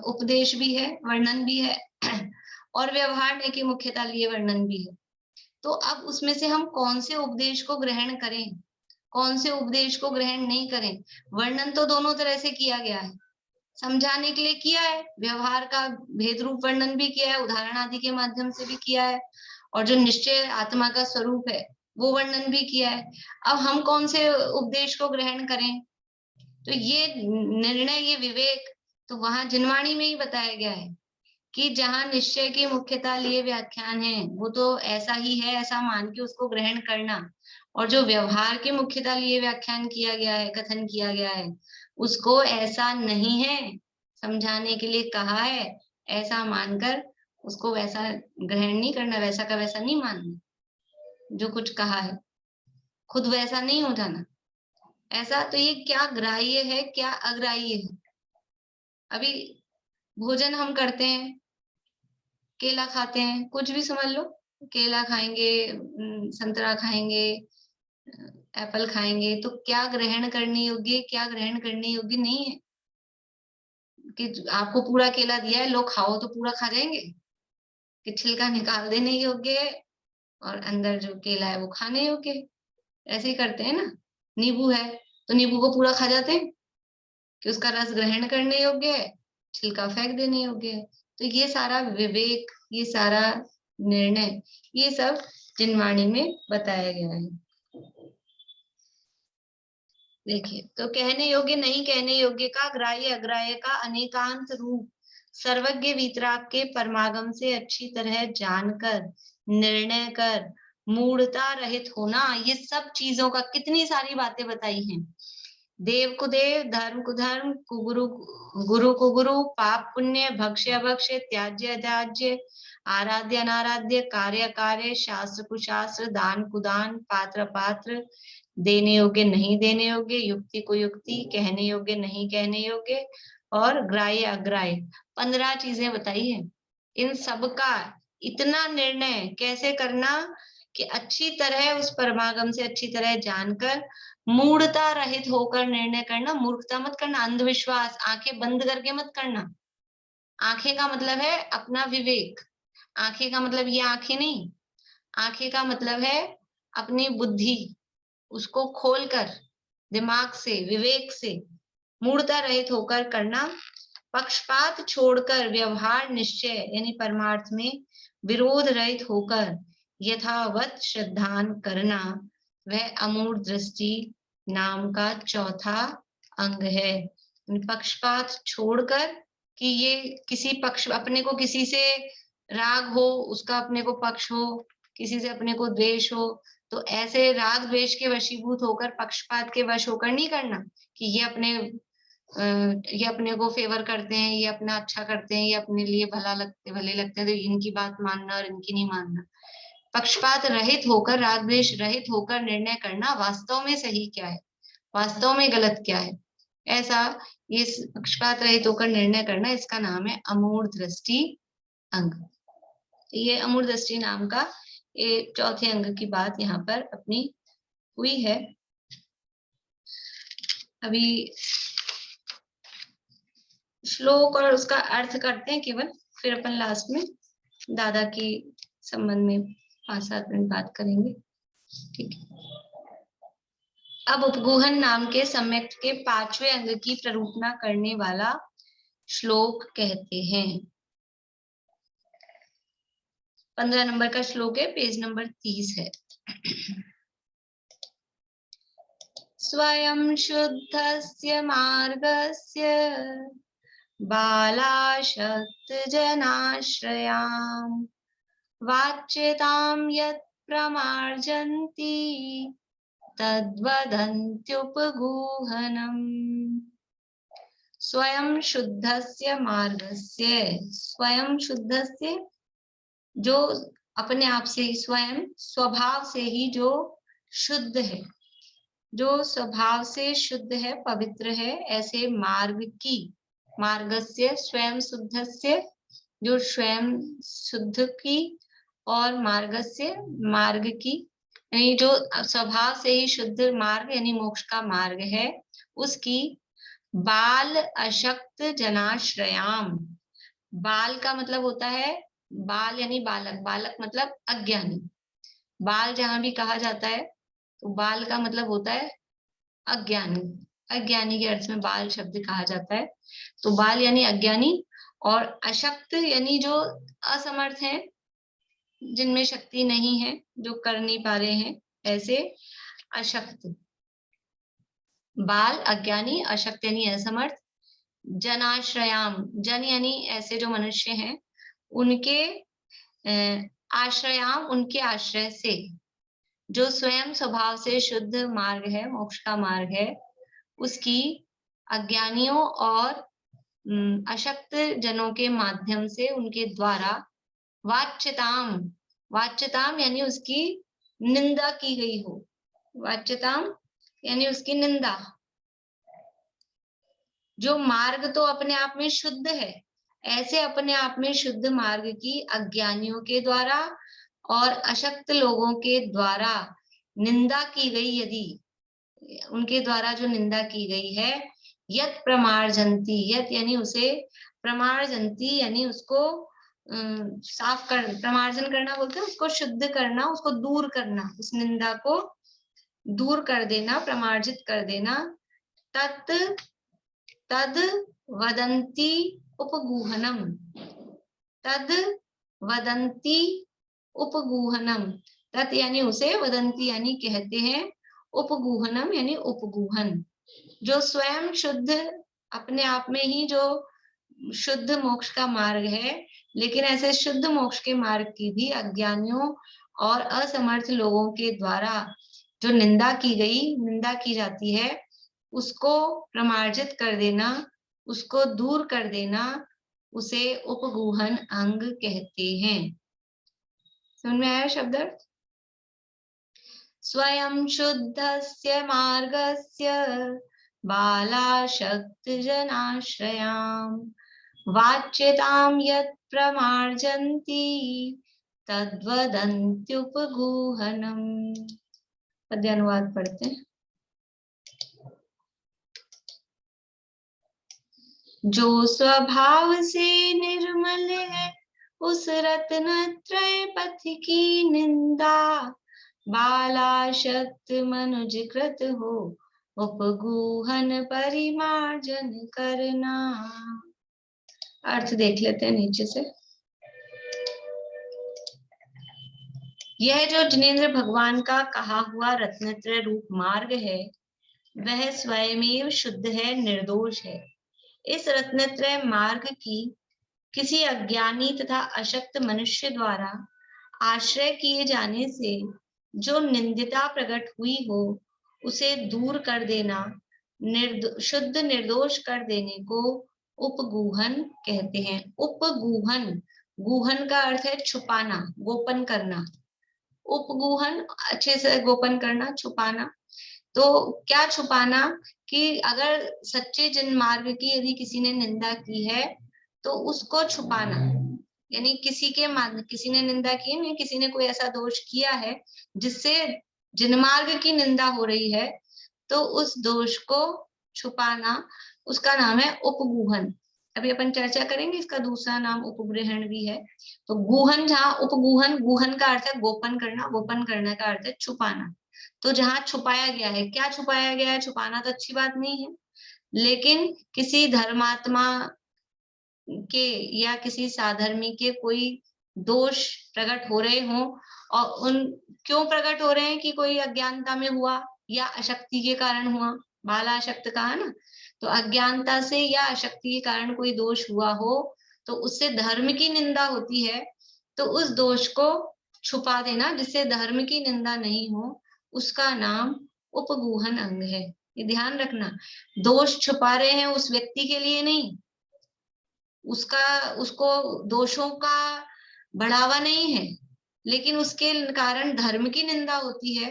उपदेश भी है, वर्णन भी है, और व्यवहार नय की मुख्यता लिए वर्णन भी है। तो अब उसमें से हम कौन से उपदेश को ग्रहण करें, कौन से उपदेश को ग्रहण नहीं करें। वर्णन तो दोनों तरह से किया गया है, समझाने के लिए किया है, व्यवहार का भेद रूप वर्णन भी किया है, उदाहरण आदि के माध्यम से भी किया है, और जो निश्चय आत्मा का स्वरूप है वो वर्णन भी किया है। अब हम कौन से उपदेश को ग्रहण करें, तो ये निर्णय, ये विवेक तो वहां जिनवाणी में ही बताया गया है कि जहां निश्चय की मुख्यता लिए व्याख्यान है वो तो ऐसा ही है, ऐसा मान के उसको ग्रहण करना, और जो व्यवहार की मुख्यता लिए व्याख्यान किया गया है, कथन किया गया है, उसको ऐसा नहीं है, समझाने के लिए कहा है, ऐसा मानकर उसको वैसा ग्रहण नहीं करना, वैसा का वैसा नहीं मानना, जो कुछ कहा है खुद वैसा नहीं हो जाना ऐसा। तो ये क्या ग्राह्य है, क्या अग्राह्य है। अभी भोजन हम करते हैं, केला खाते हैं, कुछ भी समझ लो, केला खाएंगे, संतरा खाएंगे, एप्पल खाएंगे, तो क्या ग्रहण करने योग्य, क्या ग्रहण करने योग्य नहीं है। कि आपको पूरा केला दिया है, लो खाओ, तो पूरा खा जाएंगे, कि छिलका निकाल देने योग्य है और अंदर जो केला है वो खाने योग्य है। ऐसे ही करते हैं ना। नींबू है तो नींबू को पूरा खा जाते हैं कि उसका रस ग्रहण करने योग्य है, छिलका फेंक देने योग्य है। तो ये सारा विवेक, ये सारा निर्णय, ये सब जिनवाणी में बताया गया है। देखिए, तो कहने योग्य नहीं कहने योग्य का, ग्राह्य अग्राह्य का अनेकांत रूप सर्वज्ञ वीतराग के परमागम से अच्छी तरह जानकर निर्णय कर मूढ़ता रहित होना, ये सब चीजों का कितनी सारी बातें बताई हैं। देव को देव, धर्म को धर्म, कुगुरु गुरु को गुरु, पाप पुण्य, भक्ष्य अभक्ष्य, त्याज्य अत्याज्य, आराध्य अनाराध्य, कार्य कार्य, शास्त्र कुशास्त्र, दान कुदान, पात्र पात्र, देने योग्य नहीं देने योग्य, युक्ति को युक्ति, कहने योग्य नहीं कहने योग्य, और ग्राह्य अग्राह्य, 15 चीजें बताई है। इन सब का इतना निर्णय कैसे करना कि अच्छी तरह उस परमागम से अच्छी तरह जानकर मूढ़ता रहित होकर निर्णय करना। मूर्खता मत करना, अंधविश्वास, आंखें बंद करके मत करना। आंखें का मतलब है अपना विवेक, आंखें का मतलब ये आंखें नहीं, आंखें का मतलब है अपनी बुद्धि, उसको खोलकर दिमाग से, विवेक से मूढ़ता रहित होकर करना। पक्षपात छोड़कर व्यवहार निश्चय यानी परमार्थ में विरोध रहित होकर यथावत श्रद्धान करना, वह अमूढ़ दृष्टि नाम का चौथा अंग है। पक्षपात छोड़कर कि ये किसी पक्ष, अपने को किसी से राग हो, उसका अपने को पक्ष हो, किसी से अपने को द्वेष हो, तो ऐसे राग द्वेष के वशीभूत होकर, पक्षपात के वश होकर नहीं करना कि ये अपने को फेवर करते हैं, ये अपना अच्छा करते हैं, ये अपने लिए भले लगते हैं, तो इनकी बात मानना और इनकी नहीं मानना। पक्षपात रहित होकर, राग द्वेष रहित होकर निर्णय करना, वास्तव में सही क्या है, वास्तव में गलत क्या है, ऐसा ये पक्षपात रहित होकर निर्णय करना, इसका नाम है अमूढ़ दृष्टि अंग। ये अमूढ़ दृष्टि नाम का ये चौथे अंग की बात यहाँ पर अपनी हुई है। अभी श्लोक और उसका अर्थ करते हैं केवल, फिर अपन लास्ट में दादा की संबंध में 5-7 मिनट बात करेंगे। ठीक है। अब उपगूहन नाम के सम्यक के 5वें अंग की प्ररूपना करने वाला श्लोक कहते हैं। 15 नंबर का श्लोक है, पेज नंबर 30 है। स्वयं शुद्धस्य मार्गस्य बालाशक्त जनाश्रयाम् वाच्यतां यत् प्रमार्जन्ति तद्वदन्त्युपगूहनम्। स्वयं शुद्धस्य मार्गस्य, स्वयं शुद्धस्य जो अपने आप से ही, स्वयं स्वभाव से ही जो शुद्ध है, जो स्वभाव से शुद्ध है, पवित्र है, ऐसे मार्ग की, मार्गस्य स्वयं शुद्धस्य जो स्वयं शुद्ध की, और मार्गस्य मार्ग की यानी जो स्वभाव से ही शुद्ध मार्ग यानी मोक्ष का मार्ग है, उसकी बाल अशक्त जनाश्रयाम। बाल का मतलब होता है, बाल यानी बालक, बालक मतलब अज्ञानी। बाल जहां भी कहा जाता है तो बाल का मतलब होता है अज्ञानी। अज्ञानी के अर्थ में बाल शब्द कहा जाता है। तो बाल यानी अज्ञानी, और अशक्त यानी जो असमर्थ है, जिनमें शक्ति नहीं है, जो कर नहीं पा रहे हैं, ऐसे अशक्त। बाल अज्ञानी, अशक्त यानी असमर्थ। जनाश्रयाम, जन यानी ऐसे जो मनुष्य हैं, उनके आश्रयाम, उनके आश्रय से, जो स्वयं स्वभाव से शुद्ध मार्ग है, मोक्ष का मार्ग है, उसकी अज्ञानियों और अशक्त जनों के माध्यम से, उनके द्वारा वाच्यताम, वाच्यताम यानी उसकी निंदा की गई हो। वाच्यताम यानी उसकी निंदा। जो मार्ग तो अपने आप में शुद्ध है, ऐसे अपने आप में शुद्ध मार्ग की अज्ञानियों के द्वारा और अशक्त लोगों के द्वारा निंदा की गई, यदि उनके द्वारा जो निंदा की गई है, यत प्रमार्जन्ति, यत यानी उसे, प्रमार्जन्ति यानी उसको साफ कर, प्रमार्जन करना बोलते हैं, उसको शुद्ध करना, उसको दूर करना, उस निंदा को दूर कर देना, प्रमार्जित कर देना। तद वदन्ति उपगूहनम, तद वदन्ति उपगूहनम, तत् यानी उसे, वदन्ति यानी कहते हैं, उपगूहनम यानी उपगूहन। जो स्वयं शुद्ध, अपने आप में ही जो शुद्ध मोक्ष का मार्ग है, लेकिन ऐसे शुद्ध मोक्ष के मार्ग की भी अज्ञानियों और असमर्थ लोगों के द्वारा जो निंदा की गई, निंदा की जाती है, उसको प्रमार्जित कर देना, उसको दूर कर देना, उसे उपगूहन अंग कहते हैं। समझ में आया शब्द अर्थ? स्वयं शुद्धस्य मार्गस्य बालाशक्त जनाश्रयाम वाच्यताम यत् प्रमार्जन्ति तद्वदन्त्युपगूहनम। पद्यानुवाद पढ़ते हैं। जो स्वभाव से निर्मल है, उस रत्न त्रय पथ की निंदा बालाशक्त मनुज कृत हो, उपगूहन परिमार्जन करना। अर्थ देख लेते हैं नीचे से। यह जो जिनेंद्र भगवान का कहा हुआ रत्नत्रय रूप मार्ग है, वह स्वयमेव शुद्ध है, निर्दोष है। इस रत्नत्रय मार्ग की किसी अज्ञानी तथा अशक्त मनुष्य द्वारा आश्रय किए जाने से जो निंदिता प्रकट हुई हो, उसे दूर कर देना, शुद्ध निर्दोष कर देने को उपगूहन कहते हैं। उपगूहन, गूहन का अर्थ है छुपाना, गोपन करना। उपगूहन अच्छे से गोपन करना, छुपाना। तो क्या छुपाना, कि अगर सच्चे जन मार्ग की यदि किसी ने निंदा की है, तो उसको छुपाना, यानी किसी ने निंदा की है, किसी ने कोई ऐसा दोष किया है जिससे जिनमार्ग की निंदा हो रही है, तो उस दोष को छुपाना, उसका नाम है उपगूहन। अभी अपन चर्चा करेंगे, इसका दूसरा नाम उपग्रहण भी है। तो गूहन, जहाँ उपगूहन, गूहन का अर्थ है गोपन करना, गोपन करने का अर्थ है छुपाना। तो जहाँ छुपाया गया है, क्या छुपाया गया है, छुपाना तो अच्छी बात नहीं है, लेकिन किसी धर्मात्मा के या किसी साधर्मी के कोई दोष प्रकट हो रहे हों, और उन क्यों प्रकट हो रहे हैं, कि कोई अज्ञानता में हुआ या अशक्ति के कारण हुआ, बालाशक्त कहा ना, तो अज्ञानता से या अशक्ति के कारण कोई दोष हुआ हो, तो उससे धर्म की निंदा होती है। तो उस दोष को छुपा देना, जिससे धर्म की निंदा नहीं हो, उसका नाम उपगूहन अंग है। ये ध्यान रखना, दोष छुपा रहे हैं उस व्यक्ति के लिए नहीं, उसको दोषों का बढ़ावा नहीं है, लेकिन उसके कारण धर्म की निंदा होती है।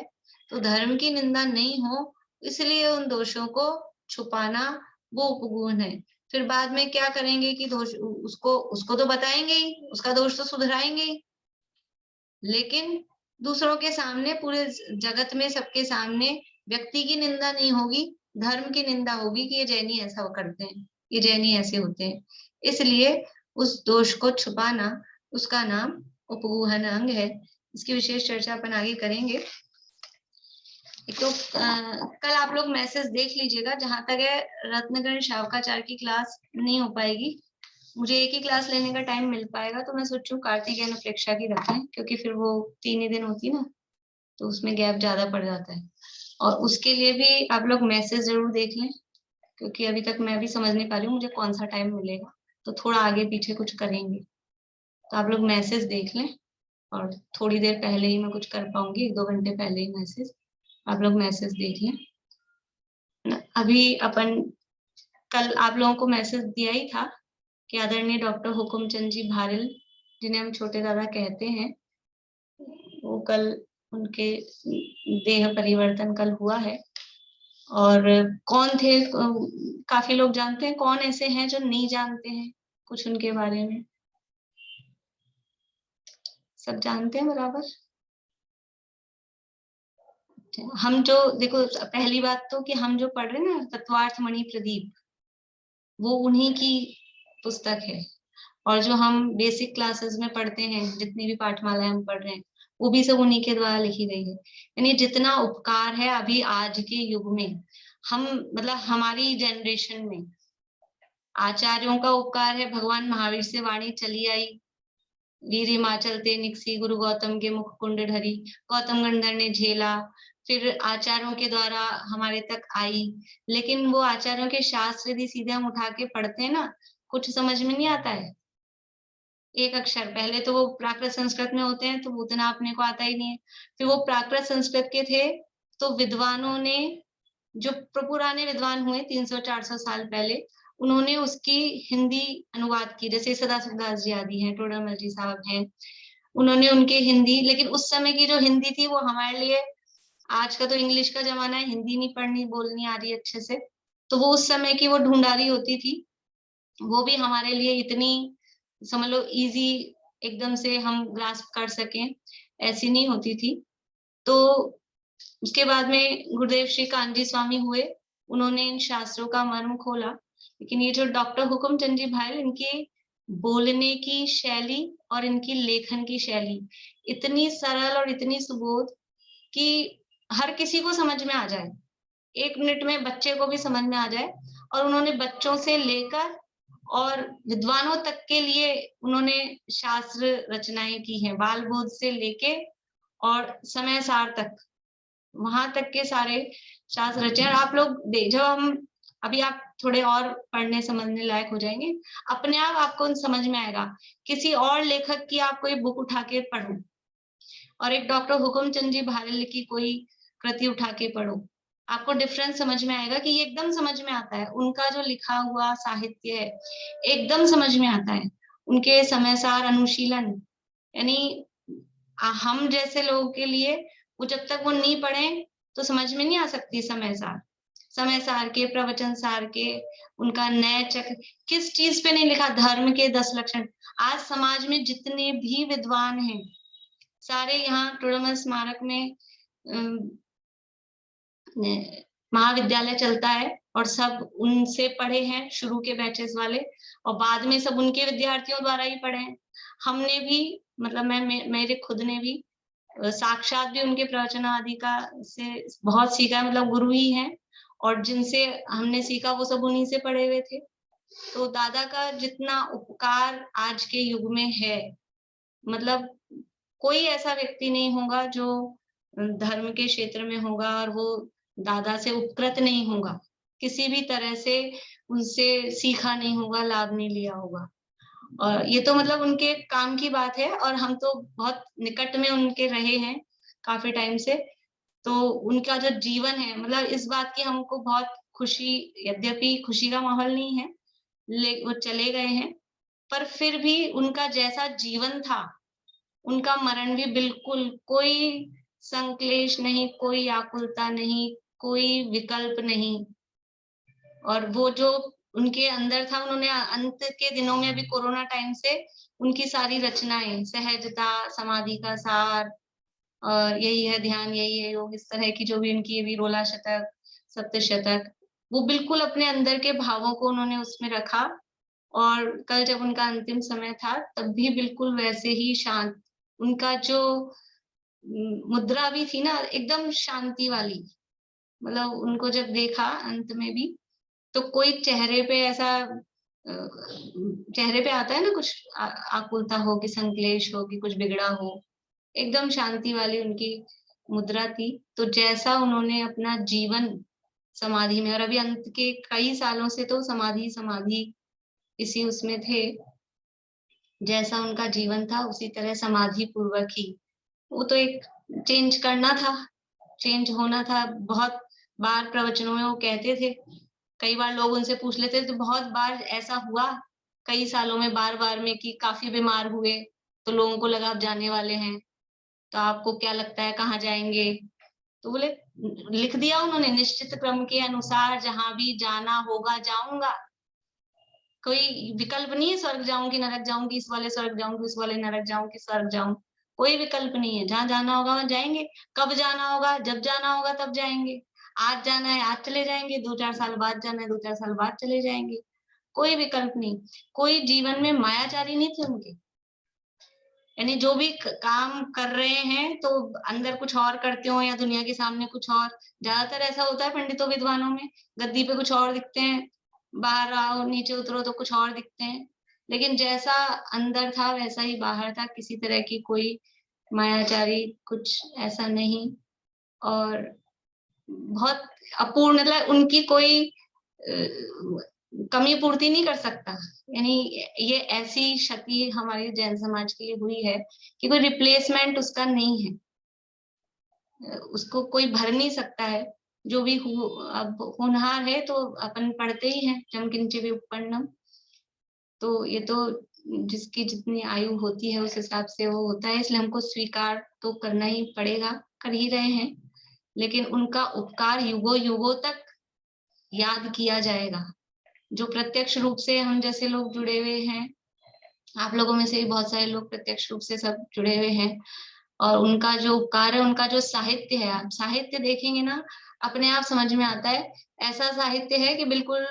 तो धर्म की निंदा नहीं हो, इसलिए उन दोषों को छुपाना वो उपगूहन है। फिर बाद में क्या करेंगे कि दोष उसको तो बताएंगे ही, उसका दोष तो सुधराएंगे ही, लेकिन दूसरों के सामने, पूरे जगत में सबके सामने व्यक्ति की निंदा नहीं होगी, धर्म की निंदा होगी कि ये जैनी ऐसा करते हैं, ये जैनी ऐसे होते हैं। इसलिए उस दोष को छुपाना, उसका नाम उपगूहन अंग है। इसकी विशेष चर्चा अपन आगे करेंगे। एक तो कल आप लोग मैसेज देख लीजिएगा। जहां तक है रत्नगण शावकाचार्य की क्लास नहीं हो पाएगी, मुझे एक ही क्लास लेने का टाइम मिल पाएगा, तो मैं सोचूं कार्तिकेय प्रेक्षा की रखें, क्योंकि फिर वो 3 ही दिन होती ना, तो उसमें गैप ज्यादा पड़ जाता है। और उसके लिए भी आप लोग मैसेज जरूर देख लें, क्योंकि अभी तक मैं भी समझ नहीं पा रही हूँ मुझे कौन सा टाइम मिलेगा, तो थोड़ा आगे पीछे कुछ करेंगे। तो आप लोग मैसेज देख लें, और थोड़ी देर पहले ही मैं कुछ कर पाऊंगी, 1-2 घंटे पहले ही मैसेज, आप लोग मैसेज देख लें। अभी अपन कल आप लोगों को मैसेज दिया ही था कि आदरणीय डॉक्टर हुकुमचंद जी भारिल, जिन्हें हम छोटे दादा कहते हैं, वो कल उनके देह परिवर्तन कल हुआ है। और कौन थे, काफी लोग जानते हैं, कौन ऐसे हैं जो नहीं जानते हैं कुछ उनके बारे में? सब जानते हैं बराबर? हम जो देखो, पहली बात तो कि हम जो पढ़ रहे हैं ना तत्वार्थ मणि प्रदीप, वो उन्हीं की पुस्तक है। और जो हम बेसिक क्लासेस में पढ़ते हैं, जितनी भी पाठमालाएं हम पढ़ रहे हैं, वो भी सब उन्हीं के द्वारा लिखी गई है। यानी जितना उपकार है अभी आज के युग में, हम मतलब हमारी जनरेशन में आचार्यों का उपकार है। भगवान महावीर से वाणी चली आई, वीर हिमाचल ते निकसी गुरु गौतम के मुख कुंड ढरी, गौतम गंधर ने झेला, फिर आचार्यों के द्वारा हमारे तक आई। लेकिन वो आचार्यों के शास्त्र यदि सीधे हम उठा के पढ़ते हैं ना, कुछ समझ में नहीं आता है। एक अक्षर पहले तो वो प्राकृत संस्कृत में होते हैं, तो उतना अपने को आता ही नहीं है। फिर वो प्राकृत संस्कृत के थे, तो विद्वानों ने, जो पुराने विद्वान हुए 300-400 साल पहले, उन्होंने उसकी हिंदी अनुवाद की। जैसे सदाशिवदास जी आदि हैं, टोडरमल जी साहब हैं, उन्होंने उनके हिंदी, लेकिन उस समय की जो हिंदी थी वो हमारे लिए, आज का तो इंग्लिश का जमाना है, हिंदी नहीं पढ़नी बोलनी आ रही अच्छे से, तो वो उस समय की वो ढूंढारी होती थी। वो भी हमारे लिए इतनी, समझ लो, इजी एकदम से हम ग्रास्प कर सकें, ऐसी नहीं होती थी। तो उसके बाद में गुरुदेव श्री कांजी स्वामी हुए, उन्होंने इन शास्त्रों का मर्म खोला। लेकिन ये जो डॉक्टर हुकुमचंद जी भारिल, इनके बोलने की शैली और इनकी लेखन की शैली इतनी सरल और इतनी सुबोध कि हर किसी को समझ में आ जाए, 1 मिनट में बच्चे को भी समझ में आ जाए। और उन्होंने बच्चों से लेकर और विद्वानों तक के लिए उन्होंने शास्त्र रचनाएं की हैं, बाल बोध से लेके और समय सार तक, वहां तक के सारे शास्त्र रचे। और आप लोग जब हम अभी आप थोड़े और पढ़ने समझने लायक हो जाएंगे, अपने आप आपको समझ में आएगा। किसी और लेखक की आप कोई बुक उठा के पढ़ो और एक डॉक्टर हुकुमचंद जी भारिल की कोई कृति उठा के पढ़ो, आपको डिफरेंस समझ में आएगा कि ये एकदम समझ में आता है। उनका जो लिखा हुआ साहित्य है एकदम समझ में आता है, उनके समय सार अनुशीलन, यानी हम जैसे लोगों के लिए वो जब तक वो नहीं पढ़े तो समझ में नहीं आ सकती। समय सार के, प्रवचन सार के, उनका नए चक्र, किस चीज पे नहीं लिखा, धर्म के 10 लक्षण। आज समाज में जितने भी विद्वान हैं सारे यहाँ टोडरमल स्मारक में महाविद्यालय चलता है, और सब उनसे पढ़े हैं, शुरू के बैचेस वाले, और बाद में सब उनके विद्यार्थियों द्वारा ही पढ़े हैं। हमने भी, मतलब मेरे खुद ने भी साक्षात भी उनके प्रवचन आदि का से बहुत सीखा, मतलब गुरु ही हैं, और जिनसे हमने सीखा वो सब उन्हीं से पढ़े हुए थे। तो दादा का जितना उपकार आज के युग में है, मतलब कोई ऐसा व्यक्ति नहीं होगा जो धर्म के क्षेत्र में होगा और वो दादा से उपकृत नहीं होगा, किसी भी तरह से उनसे सीखा नहीं होगा, लाभ नहीं लिया होगा। और ये तो मतलब उनके काम की बात है, और हम तो बहुत निकट में उनके रहे हैं काफी टाइम से, तो उनका जो जीवन है, मतलब इस बात की हमको बहुत खुशी, यद्यपि खुशी का माहौल नहीं है, वो चले गए हैं, पर फिर भी उनका जैसा जीवन था, उनका मरण भी बिल्कुल कोई संक्लेश नहीं, कोई आकुलता नहीं, कोई विकल्प नहीं। और वो जो उनके अंदर था, उन्होंने अंत के दिनों में, अभी कोरोना टाइम से, उनकी सारी रचनाएं, सहजता, समाधि का सार, और यही है ध्यान, यही है योग, इस तरह की जो भी उनकी अभी रोला शतक, सप्तशतक, वो बिल्कुल अपने अंदर के भावों को उन्होंने उसमें रखा। और कल जब उनका अंतिम समय था तब भी बिल्कुल वैसे ही शांत, उनका जो मुद्रा भी थी ना एकदम शांति वाली, मतलब उनको जब देखा अंत में भी, तो कोई चेहरे पे ऐसा चेहरे पे आता है ना कुछ आकुलता हो कि संक्लेश हो कि कुछ बिगड़ा हो, एकदम शांति वाली उनकी मुद्रा थी। तो जैसा उन्होंने अपना जीवन समाधि में, और अभी अंत के कई सालों से तो समाधि समाधि इसी उसमें थे, जैसा उनका जीवन था उसी तरह समाधि पूर्वक ही। वो तो एक चेंज करना था, चेंज होना था। बहुत बार प्रवचनों में वो कहते थे, कई बार लोग उनसे पूछ लेते थे, तो बहुत बार ऐसा हुआ कई सालों में, बार बार में, कि काफी बीमार हुए तो लोगों को लगा आप जाने वाले हैं, तो आपको क्या लगता है कहाँ जाएंगे? तो बोले, लिख दिया उन्होंने, निश्चित क्रम के अनुसार जहां भी जाना होगा जाऊंगा, कोई विकल्प नहीं है स्वर्ग जाऊंगी नरक जाऊंगी, इस वाले स्वर्ग जाऊंगी उस वाले नरक जाऊंगी स्वर्ग जाऊं, कोई विकल्प नहीं है। जहां जाना होगा वहां जाएंगे। कब जाना होगा? जब जाना होगा तब जाएंगे। आज जाना है आज चले जाएंगे, 2-4 साल बाद जाना है 2-4 साल बाद चले जाएंगे, कोई विकल्प नहीं। कोई जीवन में मायाचारी नहीं थे उनके, यानी जो भी काम कर रहे हैं तो अंदर कुछ और करते हो या दुनिया के सामने कुछ और। ज्यादातर ऐसा होता है पंडितों विद्वानों में, गद्दी पे कुछ और दिखते हैं, बाहर आओ नीचे उतरो तो कुछ और दिखते हैं। लेकिन जैसा अंदर था वैसा ही बाहर था, किसी तरह की कोई मायाचारी कुछ ऐसा नहीं। और बहुत अपूर्ण, मतलब उनकी कोई कमी पूर्ति नहीं कर सकता। यानी ये ऐसी क्षति हमारे जैन समाज के लिए हुई है कि कोई रिप्लेसमेंट उसका नहीं है, उसको कोई भर नहीं सकता है। जो भी अब होनहार है तो अपन पढ़ते ही हैं जम किंचित विपन्नम, तो ये तो जिसकी जितनी आयु होती है उस हिसाब से वो होता है, इसलिए हमको स्वीकार तो करना ही पड़ेगा, कर ही रहे हैं। लेकिन उनका उपकार युगों युगों तक याद किया जाएगा। जो प्रत्यक्ष रूप से हम जैसे लोग जुड़े हुए हैं, आप लोगों में से भी बहुत सारे लोग प्रत्यक्ष रूप से सब जुड़े हुए हैं, और उनका जो उपकार है, उनका जो साहित्य है, आप साहित्य देखेंगे ना अपने आप समझ में आता है। ऐसा साहित्य है कि बिल्कुल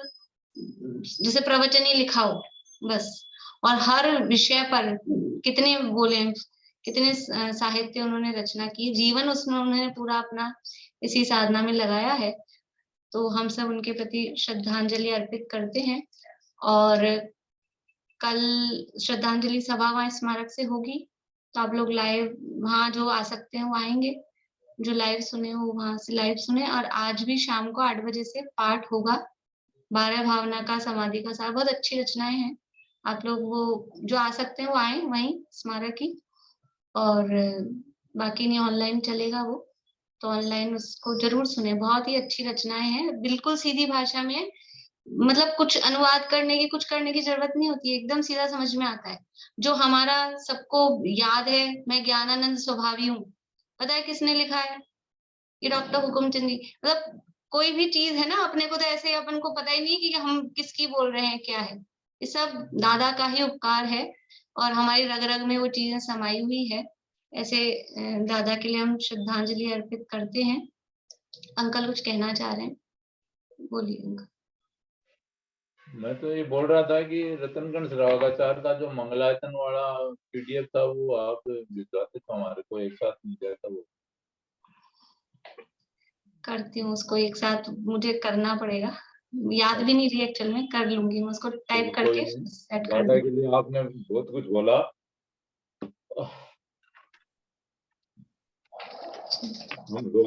जैसे प्रवचन ही लिखा हो बस। और हर विषय पर कितने बोले, कितने साहित्य उन्होंने रचना की, जीवन उसमें उन्होंने पूरा अपना इसी साधना में लगाया है। तो हम सब उनके प्रति श्रद्धांजलि अर्पित करते हैं। और कल श्रद्धांजलि सभा वहां स्मारक से होगी, तो आप लोग लाइव वहां जो आ सकते हैं वो आएंगे, जो लाइव सुने वो वहां से लाइव सुने। और आज भी शाम को 8 बजे से पाठ होगा, 12 भावना का, समाधि का सार, बहुत अच्छी रचनाएं हैं। आप लोग वो जो आ सकते हैं वो आए वहीं स्मारक ही। और बाकी नहीं, ऑनलाइन चलेगा वो, तो ऑनलाइन उसको जरूर सुने। बहुत ही अच्छी रचनाएं हैं, बिल्कुल सीधी भाषा में, मतलब कुछ अनुवाद करने की, कुछ करने की जरूरत नहीं होती है, एकदम सीधा समझ में आता है। जो हमारा सबको याद है, मैं ज्ञानानंद स्वभावी हूँ, पता है किसने लिखा है? ये डॉक्टर हुकुमचंद जी। मतलब कोई भी चीज है ना, अपने को तो ऐसे अपन को पता ही नहीं कि हम किसकी बोल रहे हैं, क्या है। ये सब दादा का ही उपकार है, और हमारी रग रग में वो चीजें समाई हुई है। ऐसे दादा के लिए हम श्रद्धांजलि अर्पित करते हैं। अंकल कुछ कहना चाह रहे हैं, बोलिए अंकल। मैं तो ये बोल रहा था कि रतनगंज रागाचार का जो मंगलायतन वाला पीडीएफ था वो आप भिजवाते तो हमारे को एक साथ मिल जाता। वो करती हूँ उसको एक साथ, मुझे करना पड़ेगा, याद भी नहीं रही एक्चुअल में, कर लूंगी मैं उसको टाइप करके सेट कर दादा दूंगी। के लिए आपने बहुत कुछ बोला।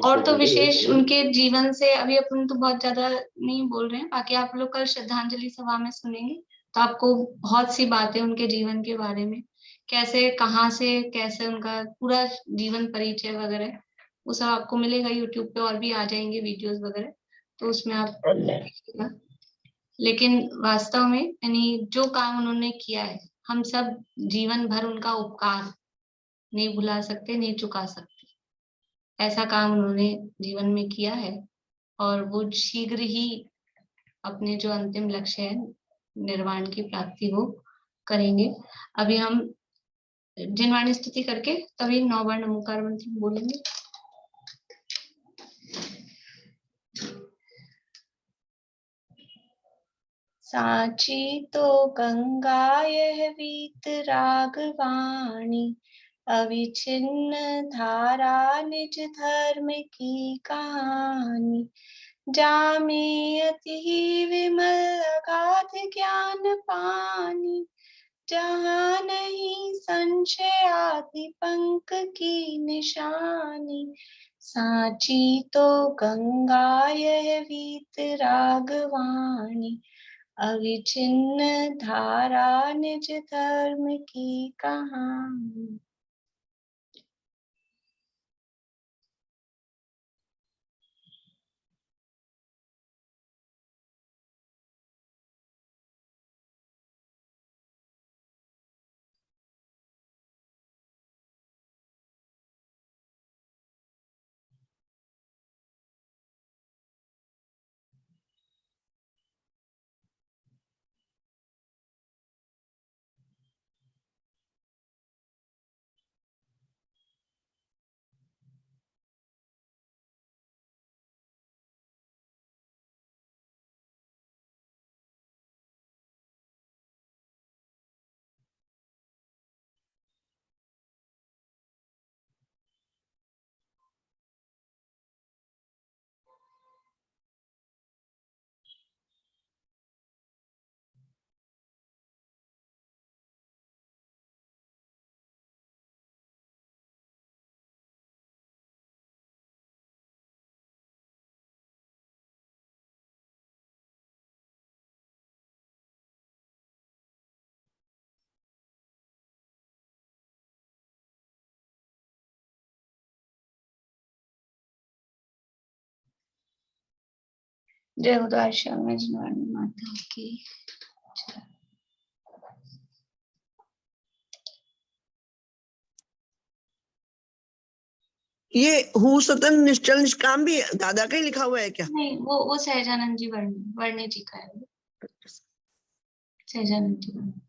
और तो विशेष उनके जीवन से अभी अपन तो बहुत ज्यादा नहीं बोल रहे हैं, बाकी आप लोग कल श्रद्धांजलि सभा में सुनेंगे तो आपको बहुत सी बातें उनके जीवन के बारे में, कैसे कहाँ से कैसे उनका पूरा जीवन परिचय वगैरह, वो सब आपको मिलेगा यूट्यूब पे, और भी आ जाएंगे वीडियोस वगैरह, तो उसमें आप देखिएगा। लेकिन वास्तव में यानी जो काम उन्होंने किया है, हम सब जीवन भर उनका उपकार नहीं भुला सकते, नहीं चुका सकते। ऐसा काम उन्होंने जीवन में किया है, और वो शीघ्र ही अपने जो अंतिम लक्ष्य है निर्वाण की प्राप्ति वो करेंगे। अभी हम जिनवाणी स्तुति करके तभी 9 बार नमोकार मंत्र बोलेंगे। साची तो गंगा यह वीत रागवाणी, अविच्छिन्न धारा निज धर्म की कहानी, जामे अति विमल अगाध ज्ञान पानी, जहाँ नहीं संशय आदि पंक की निशानी, सांची तो गंगा यह वीत रागवाणी, अविच्छिन्न धारा निज धर्म की कहानी। जय उदाश्या में जिनवाणी माता की। ये हु सतन निश्चल निष्काम भी दादा का ही लिखा हुआ है क्या? नहीं, वो सहजानंद जी वर्णे जी का है। सहजानंद जी वर्णे।